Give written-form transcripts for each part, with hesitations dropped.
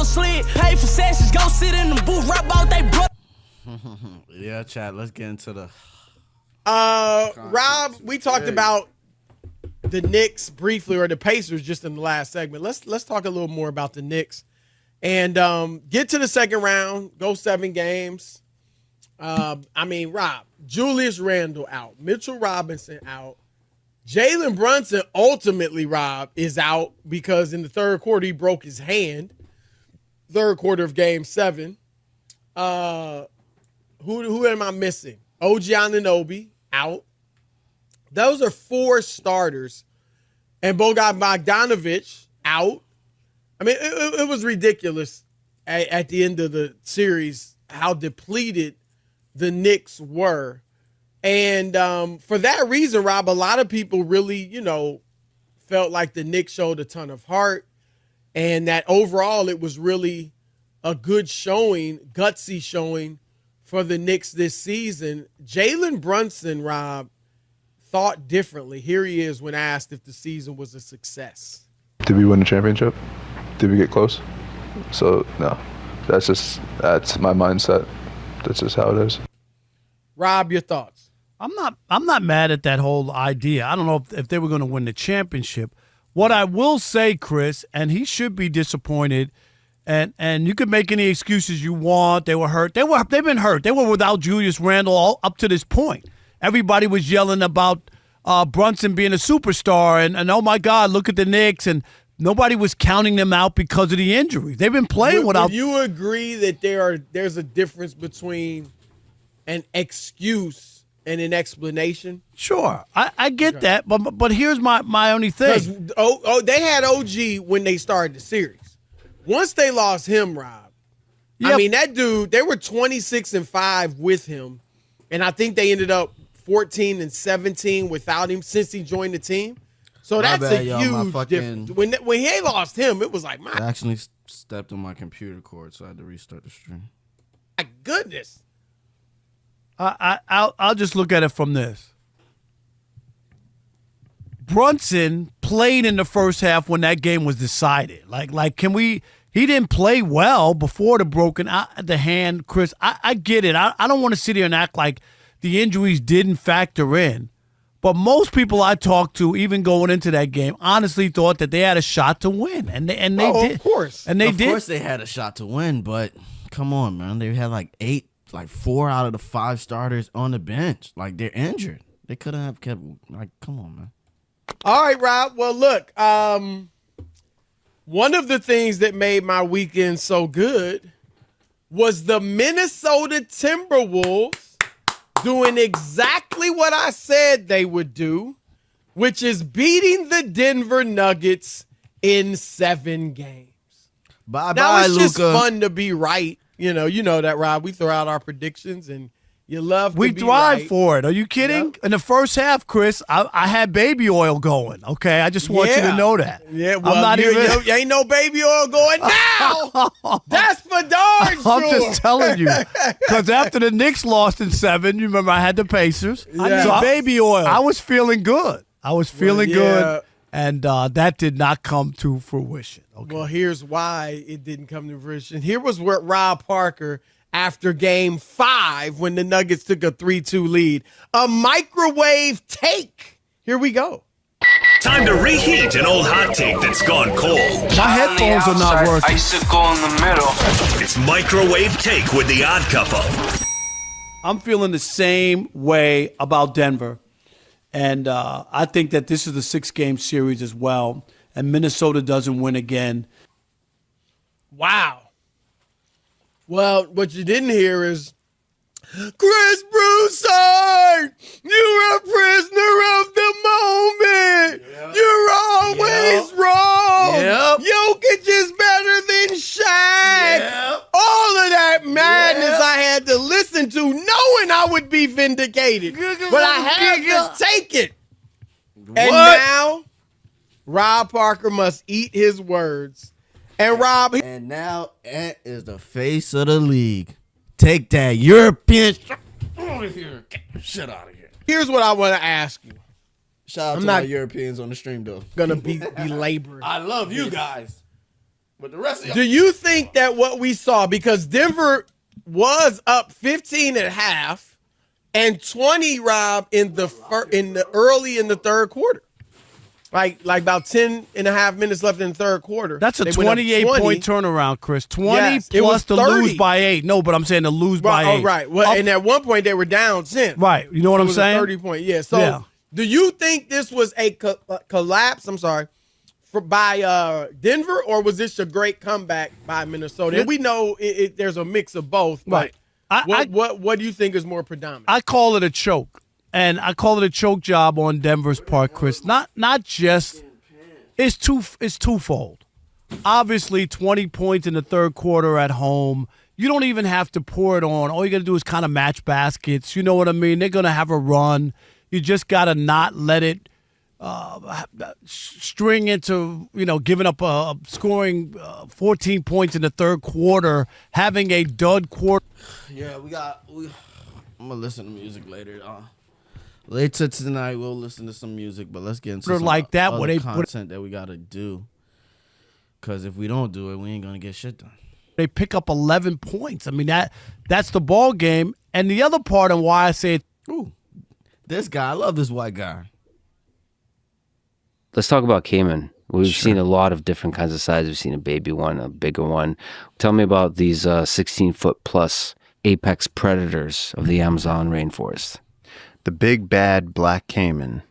slid. Pay for sessions, go sit in the booth, rap out they bro. Yeah, chat. Let's get into the. Rob, we talked about the Knicks briefly, or the Pacers, just in the last segment. Let's talk a little more about the Knicks and get to the second round. Go 7 games. Rob, Julius Randle out, Mitchell Robinson out, Jalen Brunson ultimately, Rob, is out because in the third quarter he broke his hand. Third quarter of Game 7. Who am I missing? OG Anunoby out. Those are 4 starters. And Bojan Bogdanovic out. I mean, it was ridiculous at the end of the series how depleted the Knicks were. And for that reason, Rob, a lot of people really, felt like the Knicks showed a ton of heart and that overall it was really a good showing, gutsy showing for the Knicks this season. Jalen Brunson, Rob, thought differently. Here he is when asked if the season was a success. Did we win the championship? Did we get close? So, no. That's my mindset. That's just how it is. Rob, your thoughts? I'm not mad at that whole idea. I don't know if they were going to win the championship. What I will say, Chris, and he should be disappointed, and you can make any excuses you want. They were hurt. They've been hurt. They were without Julius Randle all up to this point. Everybody was yelling about Brunson being a superstar, and oh my God, look at the Knicks, and nobody was counting them out because of the injuries. They've been playing without. Would you agree that there's a difference between an excuse and an explanation? Sure, I get that, but here's my only thing. They had OG when they started the series. Once they lost him, Rob, yep. I mean, that dude, they were 26-5 with him, and I think they ended up 14-17 without him since he joined the team. So that's a huge difference. When he lost him, it was like, I actually stepped on my computer cord, so I had to restart the stream. My goodness. I'll just look at it from this. Brunson played in the first half when that game was decided. He didn't play well before the hand, Chris. I get it. I don't want to sit here and act like the injuries didn't factor in. But most people I talked to, even going into that game, honestly thought that they had a shot to win. And they did. Of course. And they did. Of course they had a shot to win, but come on, man. They had 4 out of the 5 starters on the bench. They're injured. They couldn't have kept, come on, man. All right, Rob. Well, look, one of the things that made my weekend so good was the Minnesota Timberwolves doing exactly what I said they would do, which is beating the Denver Nuggets in 7 games. Bye-bye, now, it's just Luka. fun to be right. You know that, Rob. We throw out our predictions, and you love to We be thrive right. for it. Are you kidding? Yep. In the first half, Chris, I had baby oil going. Okay, I just want you to know that. Yeah, well, I'm not even. you ain't no baby oil going now. That's for darn sure. I'm just telling you, because after the Knicks lost in 7, you remember I had the Pacers. Yeah. So Baby oil. I was feeling good. yeah. Good, and that did not come to fruition. Okay. Well, here's why it didn't come to fruition. Here was what Rob Parker, after Game 5, when the Nuggets took a 3-2 lead, a microwave take. Here we go. Time to reheat an old hot take that's gone cold. My headphones are not working. Icicle in the middle. It's Microwave Take with the Odd Couple. I'm feeling the same way about Denver. And I think that this is a 6-game series as well. And Minnesota doesn't win again. Wow. Well, what you didn't hear is, Chris Broussard, you're a prisoner of the moment. Yep. You're always wrong. Yep. Jokic is better than Shaq. Yep. All of that madness I had to listen to, knowing I would be vindicated. But I had to take it. And now, Rob Parker must eat his words. And Rob, And now Ant is the face of the league. Take that European shit out of here. Get your shit out of here. here's what I want to ask you. Shout out I'm to not my Europeans on the stream, though. Gonna be belabored. I love you guys. But the rest of Do you think that what we saw, because Denver was up 15 at half and 20, Rob, in the early in the third quarter, like about 10 and a half minutes left in the third quarter. That's a They went up 28-point turnaround, Chris. 20 Yes, it was plus to 30. lose by 8. No, but I'm saying to lose by 8. Oh, right. Well, and at one point they were down 10. Right. You know what It I'm was saying? a 30-point. Yeah. So Yeah. do you think this was a collapse? I'm sorry. By Denver, or was this a great comeback by Minnesota? And we know there's a mix of both. But Right. what do you think is more predominant? I call it a choke. And I call it a choke job on Denver's part, Chris. Not just it's twofold. Obviously, 20 points in the third quarter at home. You don't even have to pour it on. All you got to do is kind of match baskets. You know what I mean? They're going to have a run. You just got to not let it string into, giving up scoring 14 points in the third quarter, having a dud quarter. Yeah, I'm gonna listen to music later. Later tonight, we'll listen to some music, but let's get into some Like that, other where they content that we gotta do. Because if we don't do it, we ain't gonna get shit done. They pick up 11 points. I mean, that's the ball game. And the other part of why I say Ooh, this guy, I love this white guy. Let's talk about Cayman. We've seen a lot of different kinds of sizes. We've seen a baby one, a bigger one. Tell me about these 16-foot plus apex predators of the Amazon rainforest. The big bad black caiman,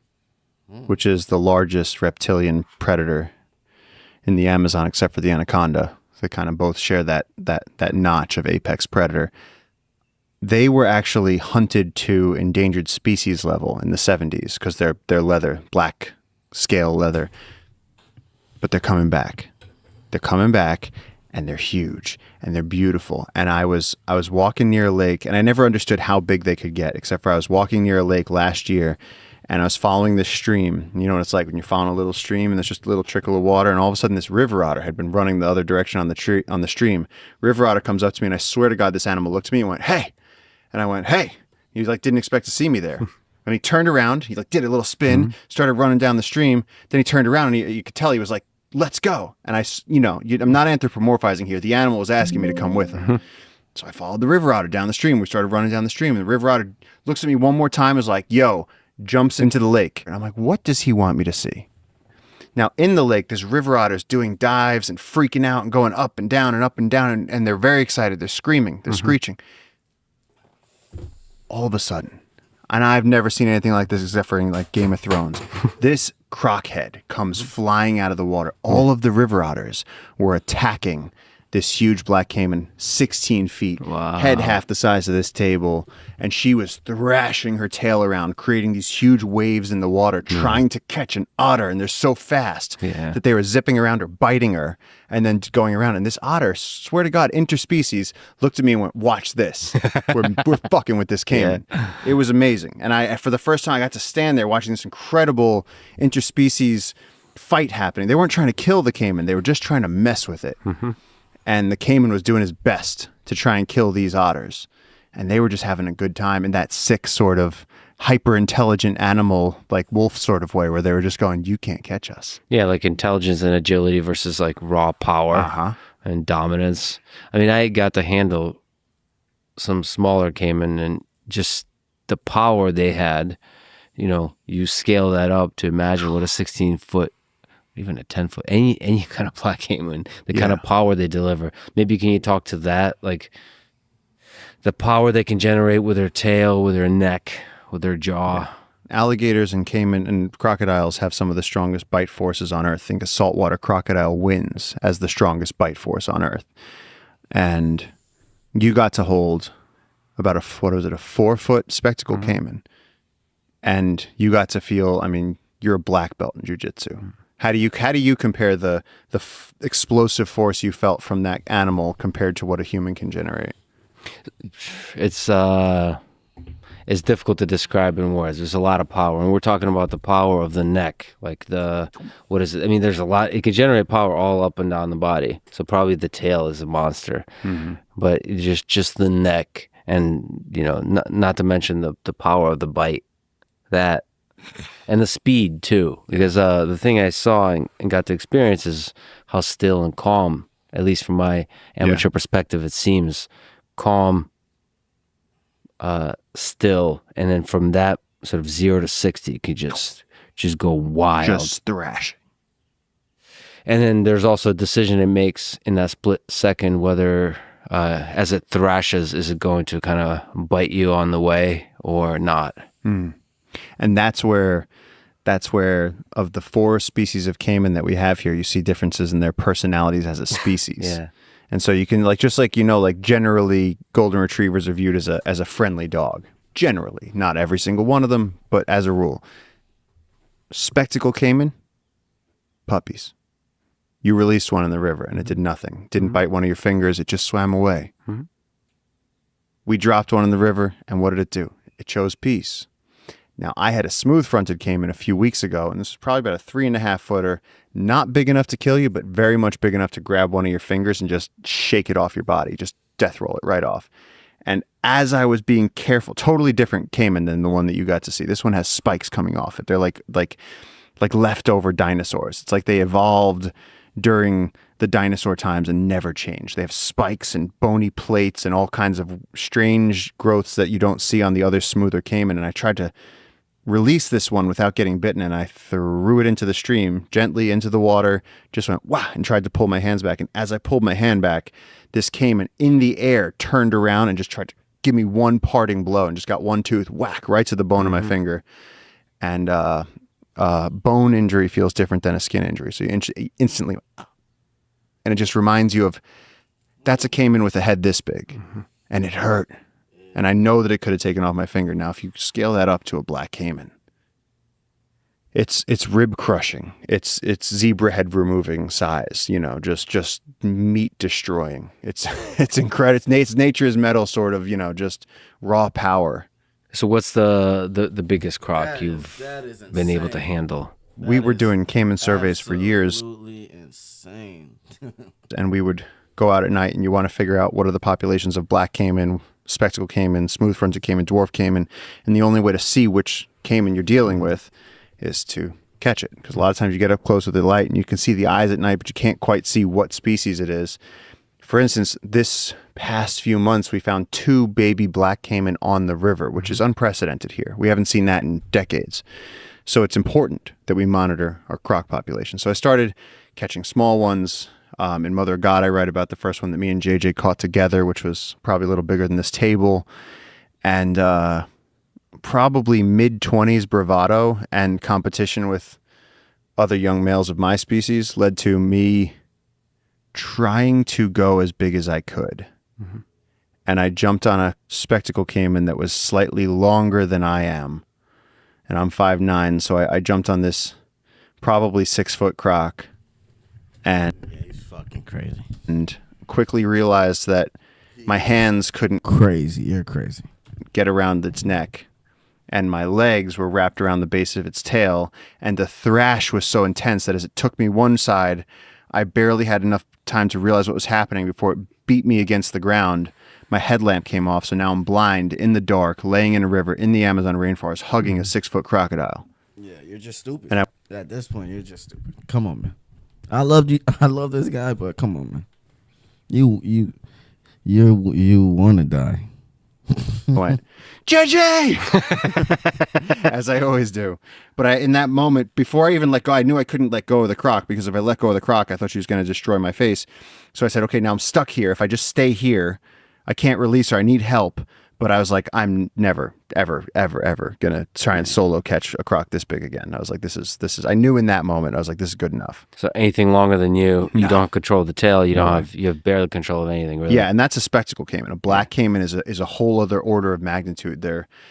which is the largest reptilian predator in the Amazon, except for the anaconda. They kind of both share that notch of apex predator. They were actually hunted to endangered species level in the 70s because they're leather, black scale leather. But they're coming back. They're coming back, and they're huge, and they're beautiful. And I was walking near a lake, and I never understood how big they could get, except for I was walking near a lake last year, and I was following this stream. You know what it's like when you're following a little stream, and there's just a little trickle of water, and all of a sudden this river otter had been running the other direction on the stream. River otter comes up to me, and I swear to God, this animal looked at me and went, "Hey," and I went, "Hey." He didn't expect to see me there. And he turned around, he did a little spin, started running down the stream. Then he turned around, and you could tell he was like, "Let's go." And I'm not anthropomorphizing here. The animal was asking me to come with him. So I followed the river otter down the stream. We started running down the stream, and the river otter looks at me one more time, is like, "Yo," jumps into the lake. And I'm like, what does he want me to see? Now, in the lake, there's river otters doing dives and freaking out and going up and down and up and down, and they're very excited. They're screaming. They're screeching. All of a sudden, and I've never seen anything like this except for in like Game of Thrones, this crockhead comes flying out of the water. All of the river otters were attacking this huge black caiman, 16 feet, head half the size of this table, and she was thrashing her tail around, creating these huge waves in the water, trying to catch an otter, and they're so fast that they were zipping around her, biting her, and then going around. And this otter, swear to God, interspecies, looked at me and went, "Watch this. We're fucking with this caiman." Yeah. It was amazing. And for the first time, I got to stand there watching this incredible interspecies fight happening. They weren't trying to kill the caiman. They were just trying to mess with it. And the caiman was doing his best to try and kill these otters. And they were just having a good time in that sick sort of hyper-intelligent animal, like wolf sort of way, where they were just going, "You can't catch us." Yeah, like intelligence and agility versus like raw power and dominance. I mean, I got to handle some smaller caiman, and just the power they had, you scale that up to imagine what a 16-foot, even a 10-foot, any kind of black caiman, the kind of power they deliver. Maybe can you talk to that, like the power they can generate with their tail, with their neck, with their jaw? Yeah. Alligators and caiman and crocodiles have some of the strongest bite forces on Earth. I think a saltwater crocodile wins as the strongest bite force on Earth. And you got to hold about a 4-foot spectacled caiman. And you got to feel, you're a black belt in jiu-jitsu. How do you compare the explosive force you felt from that animal compared to what a human can generate? It's difficult to describe in words. There's a lot of power, and we're talking about the power of the neck. Like what is it? There's a lot. It can generate power all up and down the body. So probably the tail is a monster, but just the neck, and not to mention the power of the bite, that. And the speed too, because the thing I saw and got to experience is how still and calm at least from my amateur perspective, it seems calm, still, and then from that sort of 0 to 60, you could just go wild, Just thrash. and then there's also a decision it makes in that split second whether, as it thrashes, is it going to kind of bite you on the way or not. And that's where of the 4 species of caiman that we have here, you see differences in their personalities as a species. Yeah. And so you can like generally golden retrievers are viewed as a friendly dog. Generally, not every single one of them, but as a rule. Spectacle caiman, puppies. You released one in the river and it did nothing. Didn't bite one of your fingers, it just swam away. We dropped one in the river, and what did it do? It chose peace. Now, I had a smooth-fronted caiman a few weeks ago, and this is probably about a 3.5-footer, not big enough to kill you, but very much big enough to grab one of your fingers and just shake it off your body, just death roll it right off. And as I was being careful, totally different caiman than the one that you got to see. This one has spikes coming off it. They're like leftover dinosaurs. It's like they evolved during the dinosaur times and never changed. They have spikes and bony plates and all kinds of strange growths that you don't see on the other smoother caiman. And I tried to release this one without getting bitten, and I threw it into the stream, gently into the water, just went, wah, and tried to pull my hands back. And as I pulled my hand back, this caiman in the air turned around and just tried to give me one parting blow and just got one tooth, whack, right to the bone of my finger. And bone injury feels different than a skin injury. So you instantly, and it just reminds you of, that's a caiman with a head this big, and it hurt. And I know that it could have taken off my finger. Now, if you scale that up to a black caiman, it's rib crushing. It's zebra head removing size. Just meat destroying. It's incredible. It's nature's metal, sort of. Just raw power. So what's the biggest croc you've been able to handle? We were doing caiman surveys for years. Absolutely insane. And we would go out at night, and you want to figure out what are the populations of black caiman, spectacle caiman, smooth-fronted caiman, dwarf caiman, and the only way to see which caiman you're dealing with is to catch it. Because a lot of times you get up close with the light and you can see the eyes at night, but you can't quite see what species it is. For instance, this past few months, we found 2 baby black caiman on the river, which is unprecedented here. We haven't seen that in decades. So it's important that we monitor our croc population. So I started catching small ones. In Mother of God, I write about the first one that me and JJ caught together, which was probably a little bigger than this table. And probably mid-20s bravado and competition with other young males of my species led to me trying to go as big as I could. And I jumped on a spectacle caiman that was slightly longer than I am. And I'm 5'9", so I jumped on this probably 6-foot croc. And Fucking crazy. And quickly realized that my hands couldn't Crazy. You're crazy. get around its neck, and my legs were wrapped around the base of its tail, and the thrash was so intense that as it took me one side, I barely had enough time to realize what was happening before it beat me against the ground. My headlamp came off, so now I'm blind, in the dark, laying in a river in the Amazon rainforest, hugging a 6-foot crocodile. Yeah, you're just stupid. And At this point, you're just stupid. Come on, man. I love this guy, but come on, man. You want to die. went, JJ! As I always do. But in that moment, before I even let go, I knew I couldn't let go of the croc, because if I let go of the croc, I thought she was going to destroy my face. So I said, okay, now I'm stuck here. If I just stay here, I can't release her. I need help. But I was like, I'm never, ever, ever, ever going to try and solo catch a croc this big again. I was like, this is, I knew in that moment, I was like, this is good enough. So anything longer than you don't control the tail. You have barely control of anything, really. Yeah, and that's a spectacle caiman. A black caiman is a whole other order of magnitude.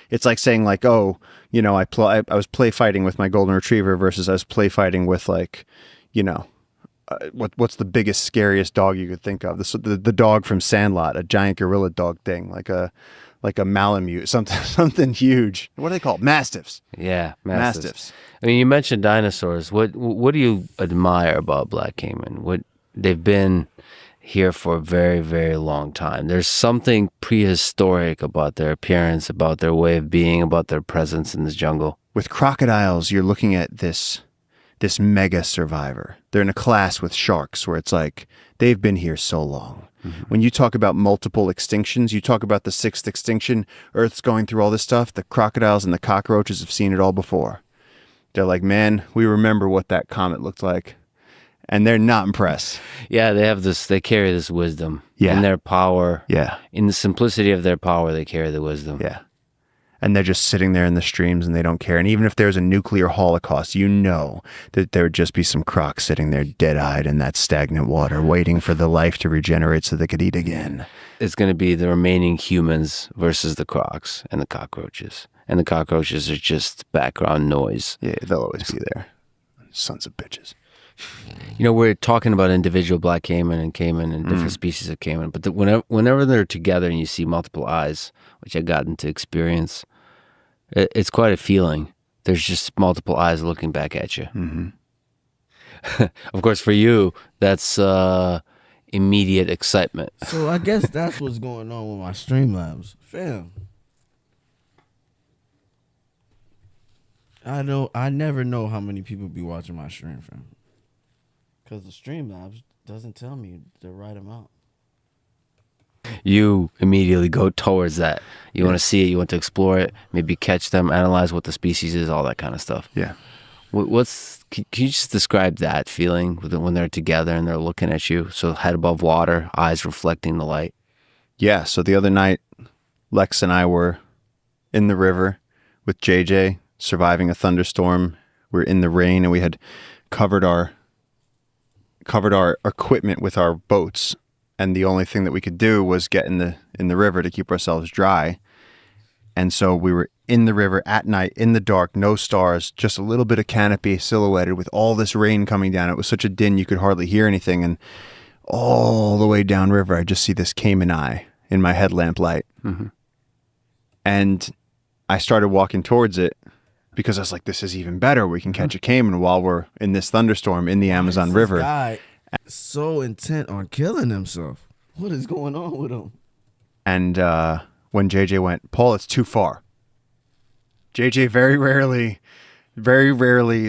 It's like saying like, oh, I was play fighting with my golden retriever versus I was play fighting with like, what's the biggest, scariest dog you could think of? The dog from Sandlot, a giant gorilla dog thing, like a Malamute, something huge. What are they called? Mastiffs. Yeah, mastiffs. I mean, you mentioned dinosaurs. What do you admire about black caiman? They've been here for a very, very long time. There's something prehistoric about their appearance, about their way of being, about their presence in this jungle. With crocodiles, you're looking at this this mega survivor. They're in a class with sharks where it's like they've been here so long. When you talk about multiple extinctions, you talk about the 6th extinction, Earth's going through all this stuff, the crocodiles and the cockroaches have seen it all before. They're like, man, we remember what that comet looked like. And they're not impressed. Yeah, they carry this wisdom. Yeah. In their power. Yeah. In the simplicity of their power, they carry the wisdom. Yeah. And they're just sitting there in the streams and they don't care. And even if there's a nuclear holocaust, you know that there would just be some crocs sitting there dead-eyed in that stagnant water waiting for the life to regenerate so they could eat again. It's going to be the remaining humans versus the crocs and the cockroaches. And the cockroaches are just background noise. Yeah, they'll always be there. Sons of bitches. We're talking about individual black caiman and different species of caiman, but whenever they're together and you see multiple eyes, which I got into experience, it's quite a feeling. There's just multiple eyes looking back at you. Mm-hmm. Of course, for you, that's immediate excitement. So I guess that's what's going on with my Streamlabs. Fam. I never know how many people be watching my stream, fam. Because the Streamlabs doesn't tell me the right amount. You immediately go towards that. You want to see it. You want to explore it. Maybe catch them, analyze what the species is, all that kind of stuff. Yeah. Can you just describe that feeling when they're together and they're looking at you? So head above water, eyes reflecting the light. Yeah. So the other night, Lex and I were in the river with JJ, surviving a thunderstorm. We're in the rain and we had covered our equipment with our boats, and the only thing that we could do was get in the river to keep ourselves dry. And so we were in the river at night, in the dark, no stars, just a little bit of canopy silhouetted with all this rain coming down. It was such a din you could hardly hear anything. And all the way downriver, I just see this caiman eye in my headlamp light. Mm-hmm. And I started walking towards it because I was like, this is even better. We can catch a caiman while we're in this thunderstorm in the Amazon River. This guy so intent on killing himself. What is going on with him? And when JJ went, Paul, it's too far. JJ very rarely,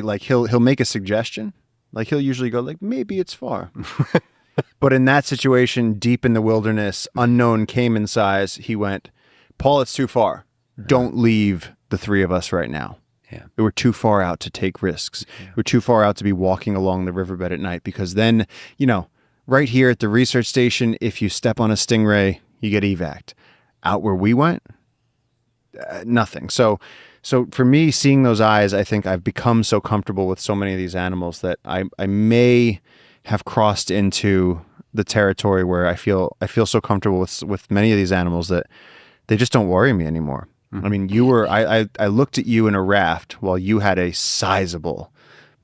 like he'll make a suggestion. Like he'll usually go like, maybe it's far. But in that situation, deep in the wilderness, unknown caiman size, he went, Paul, it's too far. Don't leave the three of us right now. Yeah. We're too far out to take risks. Yeah. We're too far out to be walking along the riverbed at night because then, right here at the research station, if you step on a stingray, you get evac'd. Out where we went, nothing. So for me, seeing those eyes, I think I've become so comfortable with so many of these animals that I may have crossed into the territory where I feel so comfortable with many of these animals that they just don't worry me anymore. I mean, I looked at you in a raft while you had a sizable,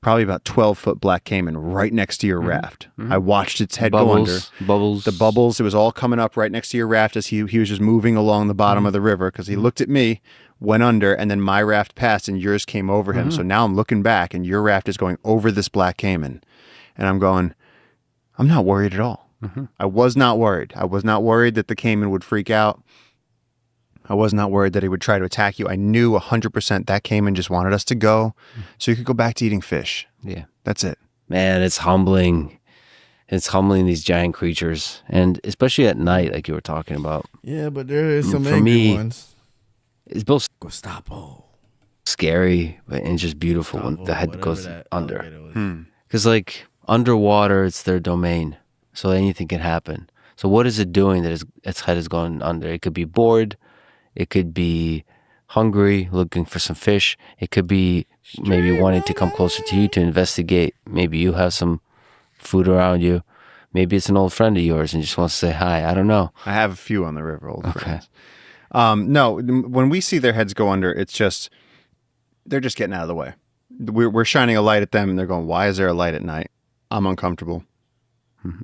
probably about 12-foot black caiman right next to your raft. I watched its head go under. Bubbles. The bubbles, it was all coming up right next to your raft as he was just moving along the bottom of the river because he looked at me, went under, and then my raft passed and yours came over him. So now I'm looking back and your raft is going over this black caiman. And I'm going, I'm not worried at all. I was not worried. I was not worried that the caiman would freak out. I was not worried that he would try to attack you. I knew 100% that caiman just wanted us to go so you could go back to eating fish. Yeah. That's it. Man, it's humbling. It's humbling, these giant creatures. And especially at night, like you were talking about. Yeah, but there is some For angry me, ones. It's both Gestapo. scary and just beautiful when the head Whatever goes that under. alligator was. Because, like, underwater, it's their domain. So anything can happen. So what is it doing that its head is going under? It could be bored. It could be hungry, looking for some fish. It could be maybe wanting to come closer to you to investigate. Maybe you have some food around you. Maybe it's an old friend of yours and just wants to say hi. I don't know. I have a few on the river, old friends. No, when we see their heads go under, it's just, they're just getting out of the way. We're shining a light at them and they're going, why is there a light at night? I'm uncomfortable.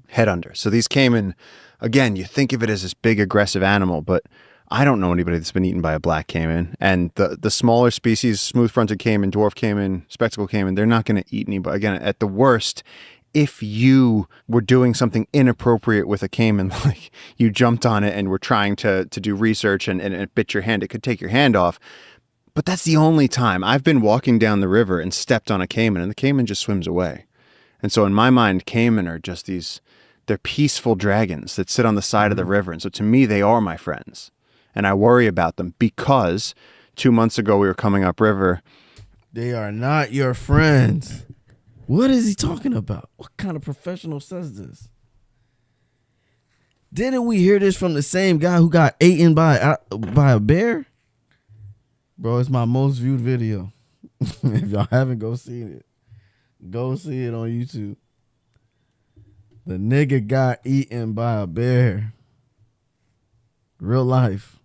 Head under. So these caiman, again, you think of it as this big aggressive animal, but I don't know anybody that's been eaten by a black caiman. And the smaller species, smooth-fronted caiman, dwarf caiman, spectacled caiman, they're not going to eat anybody. Again, at the worst, if you were doing something inappropriate with a caiman, like you jumped on it and were trying to do research and it bit your hand, it could take your hand off. But that's the only time. I've been walking down the river and stepped on a caiman, and the caiman just swims away. And so in my mind, caiman are just they're peaceful dragons that sit on the side of the river. And so to me, they are my friends. And I worry about them because 2 months ago we were coming upriver. They are not your friends. What is he talking about? What kind of professional says this? Didn't we hear this from the same guy who got eaten by a bear? Bro, it's my most viewed video. If y'all haven't, go see it. Go see it on YouTube. The nigga got eaten by a bear. Real life.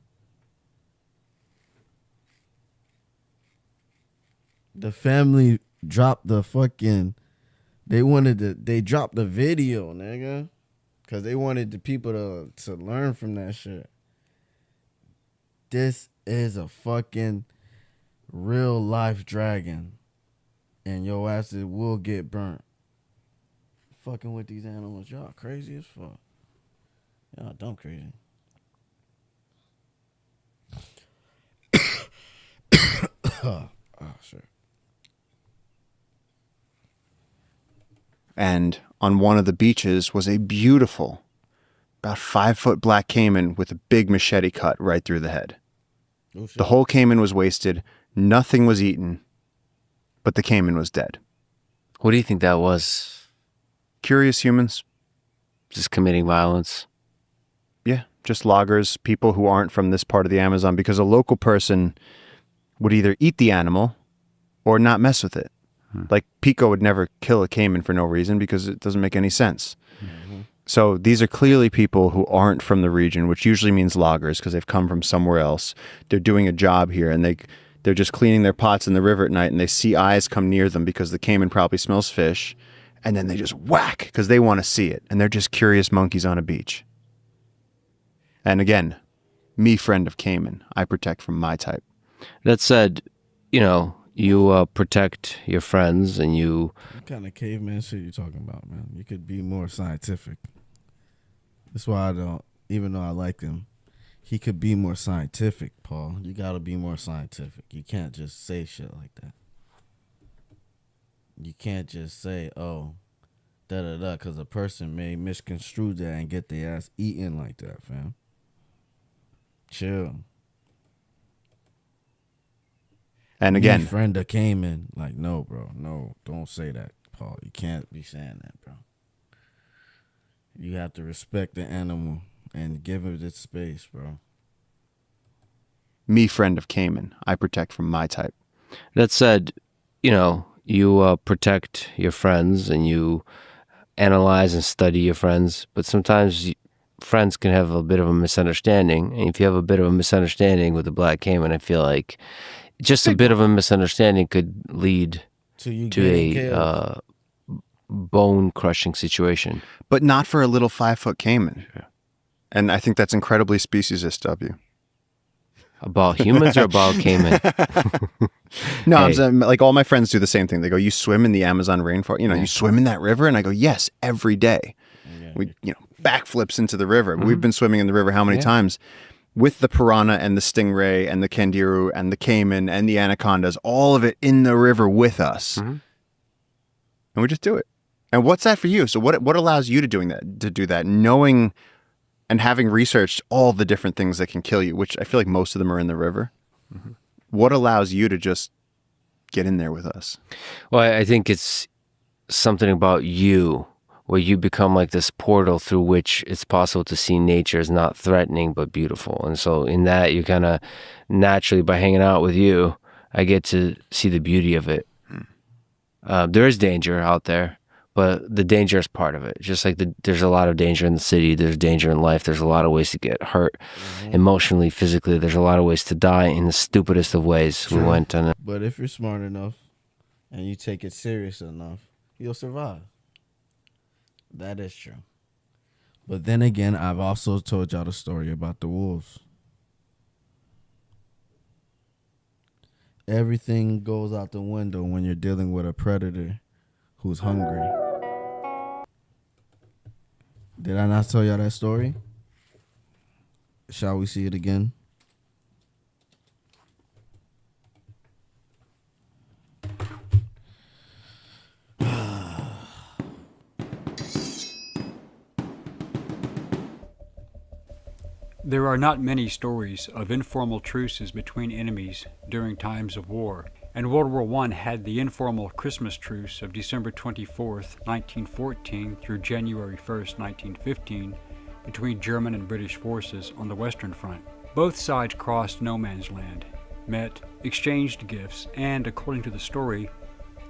The family dropped the fucking... They dropped the video, nigga. Because they wanted the people to learn from that shit. This is a fucking real life dragon. And your asses will get burnt. Fucking with these animals. Y'all crazy as fuck. Y'all dumb crazy. Oh, shit. And on one of the beaches was a beautiful, about 5-foot black caiman with a big machete cut right through the head. Oh, shit. The whole caiman was wasted. Nothing was eaten, but the caiman was dead. What do you think that was? Curious humans? Just committing violence? Yeah, just loggers, people who aren't from this part of the Amazon, because a local person would either eat the animal or not mess with it. Like Pico would never kill a caiman for no reason because it doesn't make any sense. Mm-hmm. So these are clearly people who aren't from the region, which usually means loggers because they've come from somewhere else. They're doing a job here and they're just cleaning their pots in the river at night and they see eyes come near them because the caiman probably smells fish. And then they just whack because they want to see it. And they're just curious monkeys on a beach. And again, me friend of caiman, I protect from my type. That said, you protect your friends and you... What kind of caveman shit you talking about, man? You could be more scientific. That's why I don't, even though I like him, he could be more scientific, Paul. You got to be more scientific. You can't just say shit like that. You can't just say, oh, da-da-da, because a person may misconstrue that and get their ass eaten like that, fam. Chill. And again, my friend that came in, like, no, bro, no, don't say that, Paul. You can't be saying that, bro. You have to respect the animal and give it its space, bro. Me friend of caiman, I protect from my type. That said, you protect your friends and you analyze and study your friends, but sometimes friends can have a bit of a misunderstanding. And if you have a bit of a misunderstanding with the black caiman, I feel like just a bit of a misunderstanding could lead to a bone-crushing situation. But not for a little 5-foot caiman. Yeah. And I think that's incredibly speciesist of you. About humans or about caiman? No, hey. I'm saying, like, all my friends do the same thing. They go, you swim in the Amazon rainforest? You swim in that river? And I go, yes, every day. Yeah. We, backflips into the river. Mm-hmm. We've been swimming in the river how many times? With the piranha and the stingray and the candiru and the caiman and the anacondas, all of it in the river with us. Mm-hmm. And we just do it. And what's that for you? So what allows you to do that, knowing and having researched all the different things that can kill you, which I feel like most of them are in the river. Mm-hmm. What allows you to just get in there with us? Well, I think it's something about you where you become like this portal through which it's possible to see nature as not threatening but beautiful. And so in that, you kind of naturally, by hanging out with you, I get to see the beauty of it. There is danger out there, but the danger is part of it. Just like there's a lot of danger in the city, there's danger in life, there's a lot of ways to get hurt emotionally, physically. There's a lot of ways to die in the stupidest of ways. True. We went on But if you're smart enough and you take it serious enough, you'll survive. That is true. But then again, I've also told y'all the story about the wolves. Everything goes out the window when you're dealing with a predator who's hungry. Did I not tell y'all that story? Shall we see it again? There are not many stories of informal truces between enemies during times of war, and World War I had the informal Christmas truce of December 24th, 1914 through January 1st, 1915, between German and British forces on the Western Front. Both sides crossed no man's land, met, exchanged gifts, and, according to the story,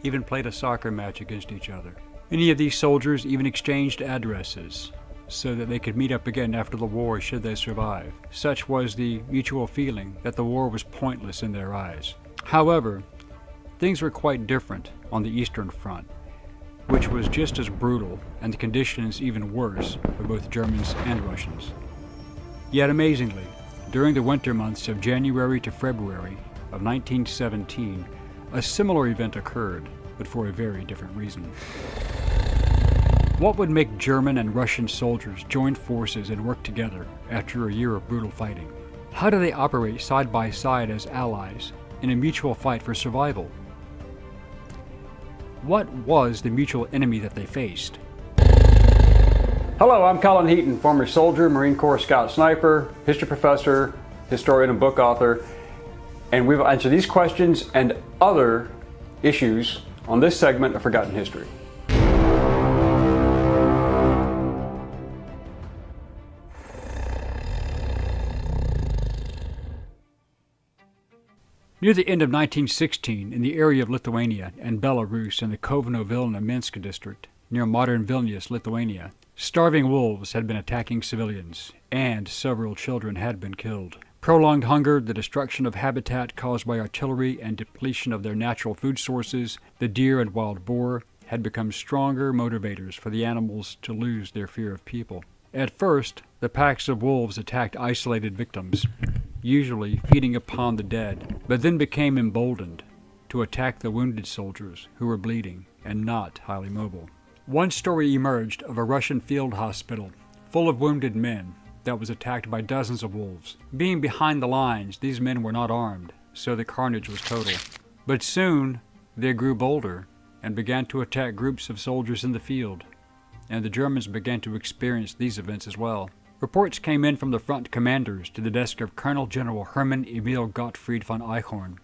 even played a soccer match against each other. Many of these soldiers even exchanged addresses so that they could meet up again after the war should they survive. Such was the mutual feeling that the war was pointless in their eyes. However, things were quite different on the Eastern Front, which was just as brutal and the conditions even worse for both Germans and Russians. Yet amazingly, during the winter months of January to February of 1917, a similar event occurred, but for a very different reason. What would make German and Russian soldiers join forces and work together after a year of brutal fighting? How do they operate side by side as allies in a mutual fight for survival? What was the mutual enemy that they faced? Hello, I'm Colin Heaton, former soldier, Marine Corps Scout Sniper, history professor, historian and book author, and we've answered these questions and other issues on this segment of Forgotten History. Near the end of 1916, in the area of Lithuania and Belarus in the Kovno-Vilna-Minsk district, near modern Vilnius, Lithuania, starving wolves had been attacking civilians, and several children had been killed. Prolonged hunger, the destruction of habitat caused by artillery, and depletion of their natural food sources, the deer and wild boar, had become stronger motivators for the animals to lose their fear of people. At first, the packs of wolves attacked isolated victims, usually feeding upon the dead, but then became emboldened to attack the wounded soldiers who were bleeding and not highly mobile. One story emerged of a Russian field hospital full of wounded men that was attacked by dozens of wolves. Being behind the lines, these men were not armed, so the carnage was total. But soon, they grew bolder and began to attack groups of soldiers in the field, and the Germans began to experience these events as well. Reports came in from the front commanders to the desk of Colonel General Hermann Emil Gottfried von Eichhorn,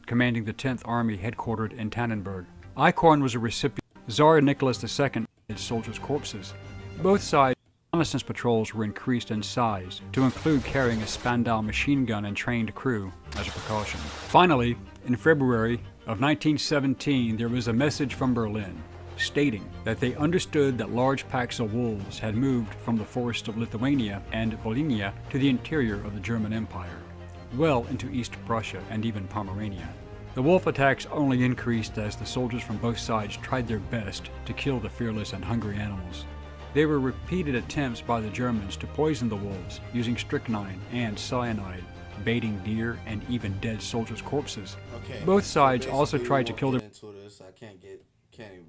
commanding the 10th Army headquartered in Tannenberg. Eichhorn was a recipient of Tsar Nicholas II soldiers' corpses. Both sides' reconnaissance patrols were increased in size to include carrying a Spandau machine gun and trained crew as a precaution. Finally, in February of 1917, there was a message from Berlin stating that they understood that large packs of wolves had moved from the forests of Lithuania and Volhynia to the interior of the German Empire, well into East Prussia and even Pomerania. The wolf attacks only increased as the soldiers from both sides tried their best to kill the fearless and hungry animals. There were repeated attempts by the Germans to poison the wolves using strychnine and cyanide, baiting deer and even dead soldiers' corpses. Okay. Both sides So also basically, tried to we kill won't their... get into this. I can't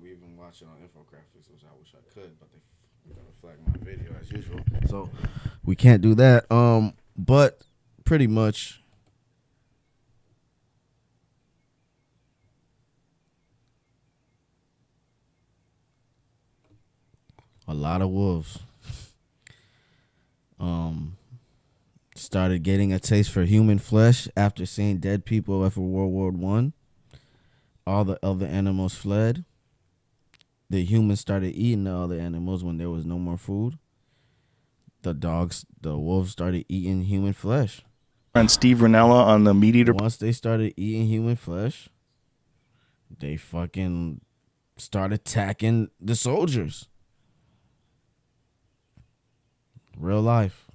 even watch it on infographics, which I wish I could, but they're gonna flag my video as usual. So we can't do that. But pretty much a lot of wolves started getting a taste for human flesh after seeing dead people after World War I. All the other animals fled. The humans started eating the other animals when there was no more food. The wolves started eating human flesh. And Steve Rinella on the Meat Eater. Once they started eating human flesh, they fucking started attacking the soldiers. Real life.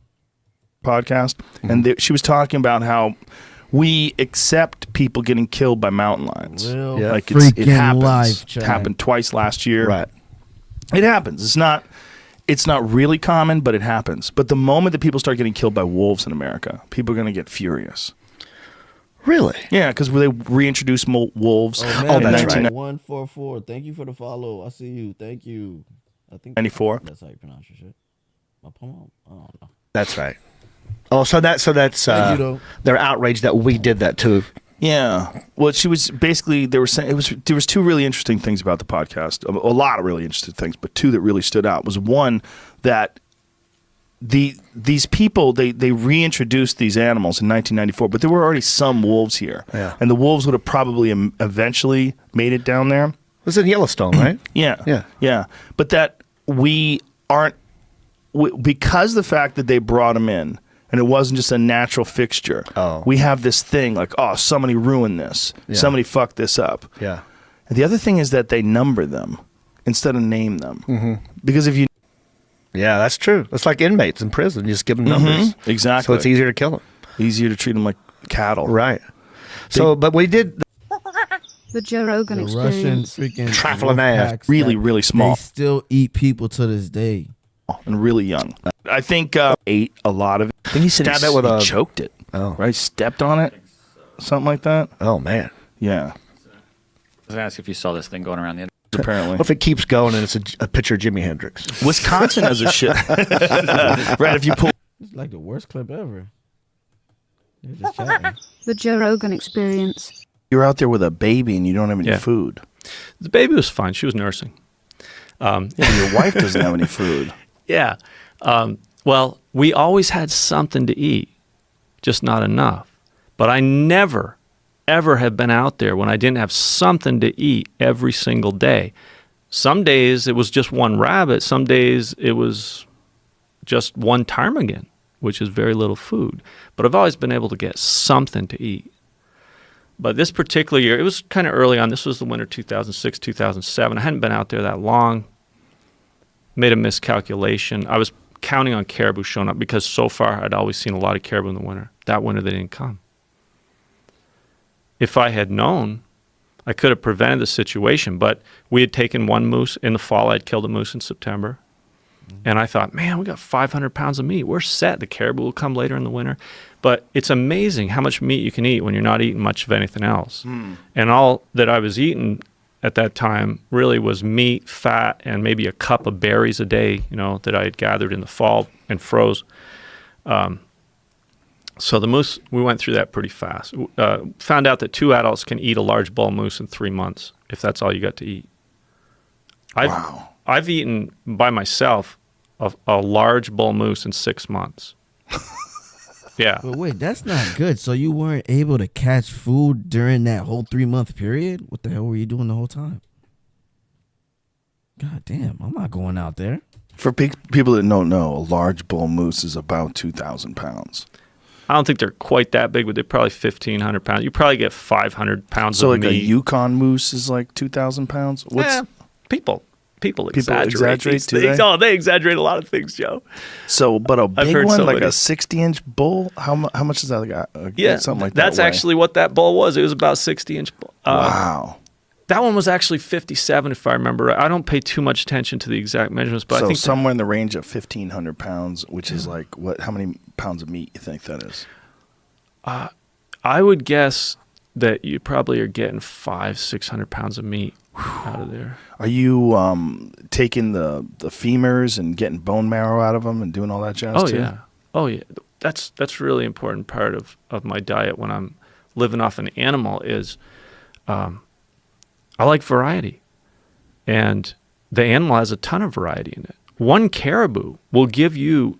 Podcast. And she was talking about how we accept people getting killed by mountain lions. Real like it freaking happens. life, It happened twice last year. Right. It happens. It's not really common, but it happens. But the moment that people start getting killed by wolves in America, people are going to get furious. Really? Yeah, because they reintroduced wolves. Oh, in that's 1994. right. 144. Thank you for the follow. I see you. Thank you. I think 94. That's how you pronounce your shit. I don't know. That's right. Oh, so that's Thank you, though. they're outraged that we did that too. Yeah. Well, she was basically, they were saying, there was two really interesting things about the podcast. A lot of really interesting things, but two that really stood out was one, that these people they reintroduced these animals in 1994, but there were already some wolves here, and the wolves would have probably eventually made it down there. It was in Yellowstone, right? Yeah. But that we aren't because the fact that they brought them in and it wasn't just a natural fixture. We have this thing like, oh, somebody ruined this, somebody fucked this up. Yeah. And the other thing is that they number them instead of name them, because if you Yeah, that's true. It's like inmates in prison. You just give them numbers. Exactly. So it's easier to kill them. Easier to treat them like cattle. Right. So, but we did. The Joe Rogan The Russian experience. freaking Traveling wolf ass. packs Really, that really small. They still eat people to this day. And really young. I think ate a lot of it. I think he said Stabbed it with he a- choked it. Oh. Right? Stepped on it? Something like that? Oh, man. Yeah. I was going to ask if you saw this thing going around the internet. Apparently. What if it keeps going and it's a picture of Jimi Hendrix? Wisconsin has a shit. Right, if you pull. It's like the worst clip ever. They're just chatting. The Joe Rogan experience. You're out there with a baby and you don't have any Yeah. food. The baby was fine. She was nursing. Yeah, but your wife doesn't have any food. Yeah. Well, we always had something to eat, just not enough. But I never, ever have been out there when I didn't have something to eat every single day. Some days it was just one rabbit. Some days it was just one ptarmigan, which is very little food. But I've always been able to get something to eat. But this particular year, it was kind of early on. This was the winter 2006, 2007. I hadn't been out there that long. Made a miscalculation. I was counting on caribou showing up because so far I'd always seen a lot of caribou in the winter. That winter they didn't come. If I had known, I could have prevented the situation, but we had taken one moose in the fall. I'd killed a moose in September. And I thought, man, we got 500 pounds of meat. We're set. The caribou will come later in the winter. But it's amazing how much meat you can eat when you're not eating much of anything else. And all that I was eating at that time really was meat, fat, and maybe a cup of berries a day, that I had gathered in the fall and froze. So the moose, we went through that pretty fast. Found out that 2 adults can eat a large bull moose in 3 months, if that's all you got to eat. I've eaten by myself a large bull moose in 6 months. Yeah. But wait, that's not good. So you weren't able to catch food during that whole 3-month period? What the hell were you doing the whole time? God damn, I'm not going out there. For people that don't know, a large bull moose is about 2,000 pounds. I don't think they're quite that big, but they're probably 1,500 pounds. You probably get 500 pounds So of like meat. a Yukon moose is like 2,000 pounds? People exaggerate these do things. they? Oh, they exaggerate a lot of things, Joe. So, but a big heard one, like somebody- a 60-inch bull, how much is that? Yeah, something like that. that's actually what that bull was. It was about 60-inch bull. Wow. That one was actually 57, if I remember right. I don't pay too much attention to the exact measurements, but So I think somewhere in the range of 1,500 pounds, which is like what? How many pounds of meat you think that is? I would guess that you probably are getting 500-600 pounds of meat out of there. Are you taking the femurs and getting bone marrow out of them and doing all that jazz too? Oh yeah. That's really important part of my diet when I'm living off an animal is I like variety. And the animal has a ton of variety in it. One caribou will give you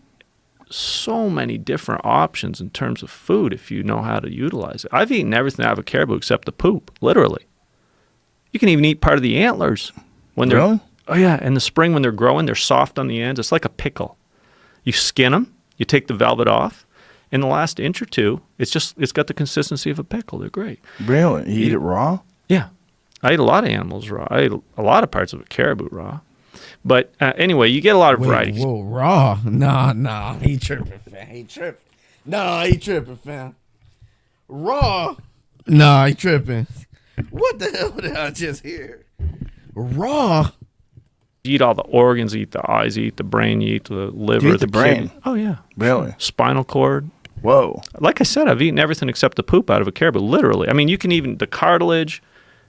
so many different options in terms of food if you know how to utilize it. I've eaten everything out of a caribou except the poop, literally. You can even eat part of the antlers when they're Really? Oh yeah, in the spring when they're growing, they're soft on the ends. It's like a pickle. You skin them, you take the velvet off. In the last inch or two, it's got the consistency of a pickle. They're great. Really? You eat it raw? Yeah. I eat a lot of animals raw. I ate a lot of parts of a caribou raw. But anyway, you get a lot of variety. Whoa, raw? Nah. He tripping, fam. He tripping, fam. Raw? Nah, he tripping. What the hell did I just hear? Raw? You eat all the organs, you eat the eyes, you eat the brain, you eat the liver, You eat the brain? kidney. Oh, yeah. Really? Spinal cord. Whoa. Like I said, I've eaten everything except the poop out of a caribou, literally. I mean, you can even, the cartilage,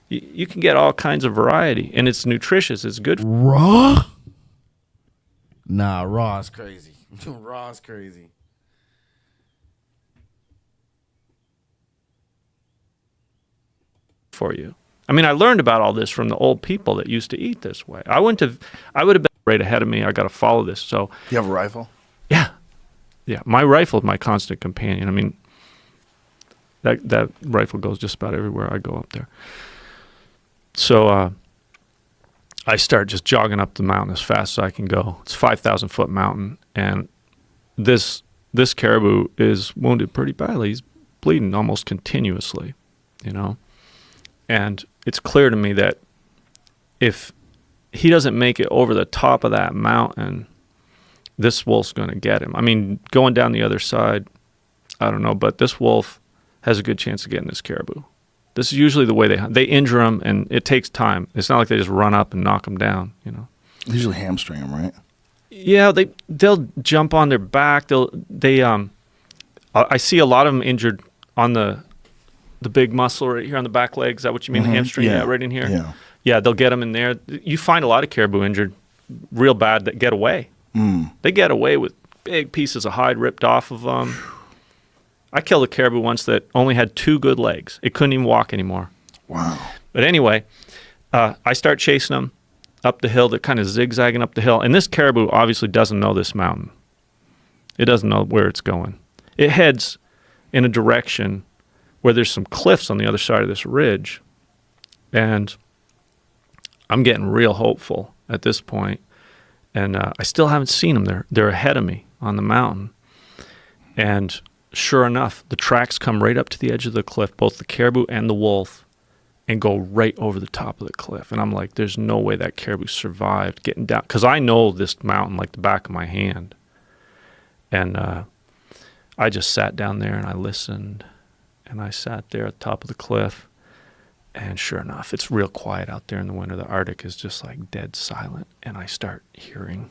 you can get all kinds of variety, and it's nutritious. It's good. Raw? Nah, raw is crazy. Raw is crazy. For you. I mean, I learned about all this from the old people that used to eat this way. I would have been right ahead of me. I got to follow this. So You have a rifle? yeah, Yeah, my rifle is my constant companion. I mean, that rifle goes just about everywhere I go up there. So I start just jogging up the mountain as fast as I can go. It's a 5,000-foot mountain, and this caribou is wounded pretty badly. He's bleeding almost continuously, you know. And it's clear to me that if he doesn't make it over the top of that mountain, this wolf's going to get him. I mean, going down the other side, I don't know, but this wolf has a good chance of getting this caribou. This is usually the way they hunt. They injure them, and it takes time. It's not like they just run up and knock them down, you know. They usually hamstring them, right? Yeah, they'll jump on their back. I see a lot of them injured on the big muscle right here on the back leg. Is that what you mean, the hamstring? Yeah, right in here. Yeah, they'll get them in there. You find a lot of caribou injured real bad that get away. They get away with big pieces of hide ripped off of them. I killed a caribou once that only had 2 good legs. It couldn't even walk anymore. Wow. But anyway, I start chasing them up the hill. They're kind of zigzagging up the hill. And this caribou obviously doesn't know this mountain. It doesn't know where it's going. It heads in a direction where there's some cliffs on the other side of this ridge. And I'm getting real hopeful at this point. And I still haven't seen them. They're ahead of me on the mountain. And sure enough, the tracks come right up to the edge of the cliff, both the caribou and the wolf, and go right over the top of the cliff. And I'm like, there's no way that caribou survived getting down. Because I know this mountain like the back of my hand. And I just sat down there and I listened. And I sat there at the top of the cliff. And sure enough, it's real quiet out there in the winter. The Arctic is just like dead silent. And I start hearing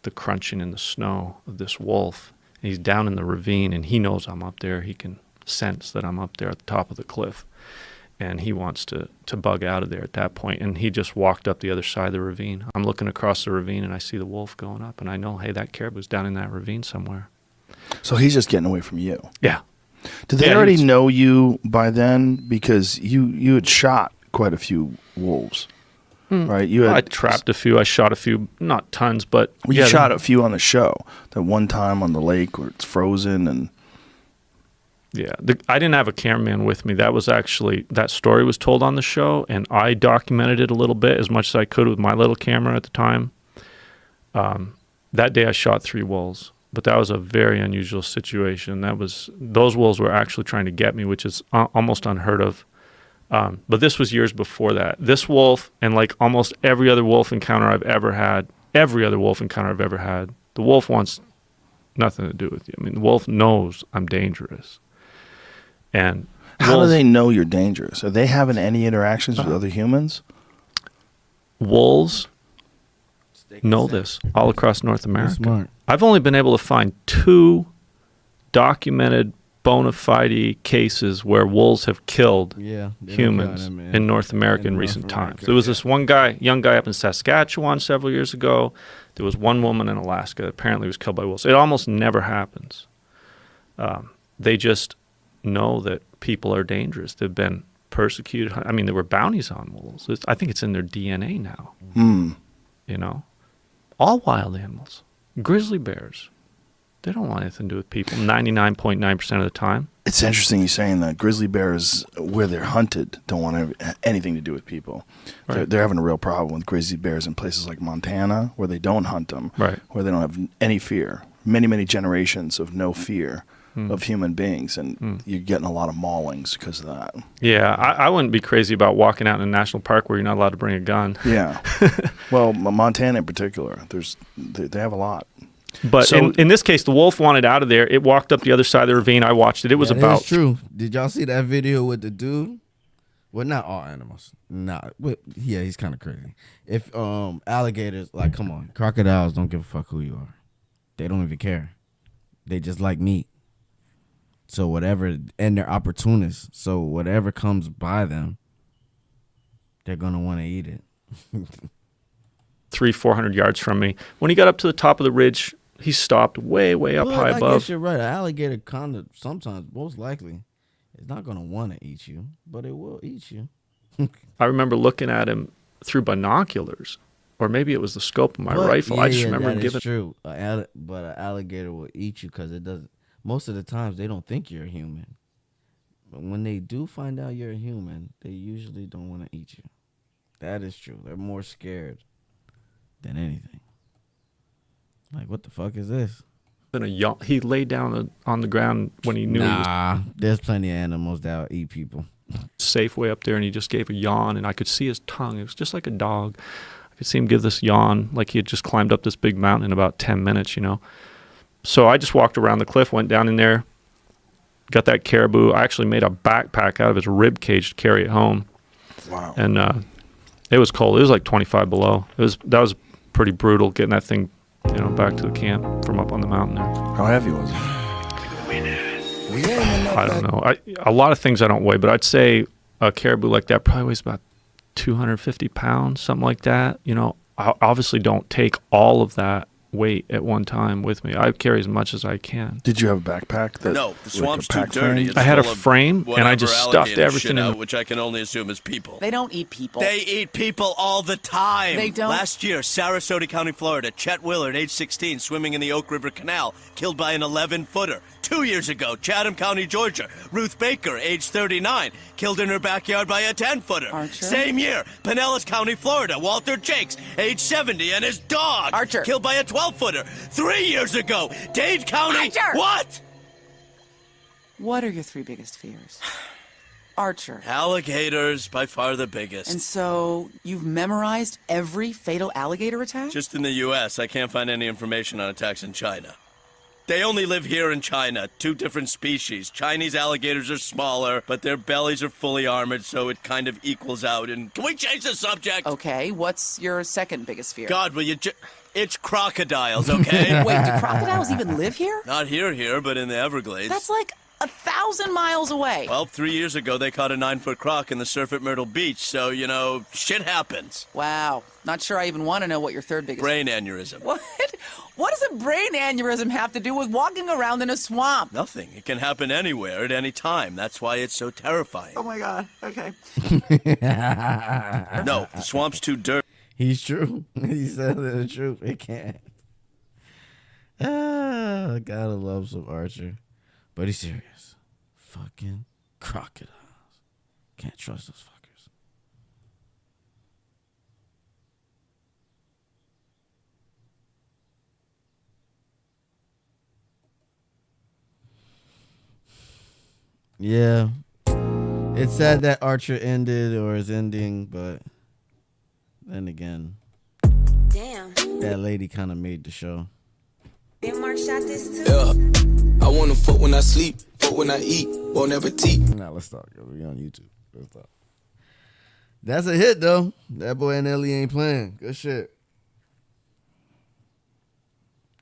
the crunching in the snow of this wolf. And he's down in the ravine, and he knows I'm up there. He can sense that I'm up there at the top of the cliff. And he wants to bug out of there at that point. And he just walked up the other side of the ravine. I'm looking across the ravine, and I see the wolf going up. And I know, hey, that caribou's down in that ravine somewhere. So he's just getting away from you. Yeah. Did they already know you by then? Because you had shot quite a few wolves, right? I trapped a few. I shot a few, not tons, but... Well, you shot a few on the show. That one time on the lake where it's frozen and... Yeah. I didn't have a cameraman with me. That was actually... That story was told on the show, and I documented it a little bit as much as I could with my little camera at the time. That day I shot 3 wolves. But that was a very unusual situation. Those wolves were actually trying to get me, which is almost unheard of. But this was years before that. This wolf, and like almost every other wolf encounter I've ever had, the wolf wants nothing to do with you. I mean, the wolf knows I'm dangerous. And how do they know you're dangerous? Are they having any interactions with other humans? Wolves know this all across North America. Smart. I've only been able to find 2 documented bona fide cases where wolves have killed humans in North America in recent times. There was this one guy, young guy up in Saskatchewan several years ago. There was one woman in Alaska that apparently was killed by wolves. It almost never happens. They just know that people are dangerous. They've been persecuted. I mean, there were bounties on wolves. I think it's in their DNA now. You know? All wild animals. Grizzly bears. They don't want anything to do with people 99.9% of the time. It's interesting you saying that. Grizzly bears, where they're hunted, don't want anything to do with people. Right. They're having a real problem with grizzly bears in places like Montana, where they don't hunt them, where they don't have any fear. Many, many generations of no fear of human beings, and you're getting a lot of maulings because of that. Yeah, I wouldn't be crazy about walking out in a national park where you're not allowed to bring a gun. Yeah. Well, Montana in particular, they have a lot. But so, in this case, the wolf wanted out of there. It walked up the other side of the ravine. I watched it. It was about... That's true. Did y'all see that video with the dude? Well, not all animals. Yeah, he's kind of crazy. If alligators, like, come on, crocodiles don't give a fuck who you are. They don't even care. They just like meat. So whatever, and they're opportunists. So whatever comes by them, they're going to want to eat it. 300-400 yards from me. When he got up to the top of the ridge, he stopped way up high above. I guess you're right. An alligator kind of sometimes, most likely, it's not going to want to eat you, but it will eat you. I remember looking at him through binoculars or maybe it was the scope of my But- rifle. I just remember that is giving. true. But an alligator will eat you because it doesn't. Most of the times they don't think you're a human, but when they do find out you're a human, they usually don't want to eat you. That is true. They're more scared than anything. Like, what the fuck is this? He laid down on the ground when he knew he was there's plenty of animals that will eat people. Safeway up there, and he just gave a yawn, and I could see his tongue. It was just like a dog. I could see him give this yawn like he had just climbed up this big mountain in about 10 minutes, you know. So I just walked around the cliff, went down in there, got that caribou. I actually made a backpack out of his rib cage to carry it home. Wow. And it was cold. It was like 25 below. That was pretty brutal getting that thing, you know, back to the camp from up on the mountain there. How heavy was it? I don't know. A lot of things I don't weigh, but I'd say a caribou like that probably weighs about 250 pounds, something like that. You know, I obviously don't take all of that weight at one time with me. I carry as much as I can. Did you have a backpack? No, the swamp's too dirty. It's I had a full of frame, and I just stuffed whatever everything alligator in shit out, which I can only assume is people. They don't eat people. They eat people all the time. They don't? Last year, Sarasota County, Florida, Chet Willard, age 16, swimming in the Oak River Canal, killed by an 11-footer. 2 years ago, Chatham County, Georgia, Ruth Baker, age 39, killed in her backyard by a 10-footer. Archer? Same year, Pinellas County, Florida, Walter Jakes, age 70, and his dog, Archer, killed by a 12-footer. 3 years ago, Dade County. Archer! What? What are your three biggest fears? Archer. Alligators, by far the biggest. And so you've memorized every fatal alligator attack? Just in the U.S., I can't find any information on attacks in China. They only live here in China, 2 different species. Chinese alligators are smaller, but their bellies are fully armored, so it kind of equals out. And can we change the subject? Okay, what's your second biggest fear? God, will you it's crocodiles, okay? Wait, do crocodiles even live here? Not here, but in the Everglades. That's like 1,000 miles away. Well, 3 years ago, they caught a 9-foot croc in the surf at Myrtle Beach, so, you know, shit happens. Wow. Not sure I even want to know what your third biggest... Brain aneurysm. What? What does a brain aneurysm have to do with walking around in a swamp? Nothing. It can happen anywhere at any time. That's why it's so terrifying. Oh, my God. Okay. No, the swamp's too dirty. He's true. He said the truth. It can't. Gotta love some Archer. But he's serious. Fucking crocodiles. Can't trust those fuckers. Yeah. It's sad that Archer ended or is ending, but then again, damn, that lady kind of made the show. Big Mark shot this too. Yeah, I want to fuck when I sleep, fuck when I eat, bon appetit. Now let's talk. We on YouTube. Let's talk. That's a hit though. That boy and Ellie ain't playing. Good shit.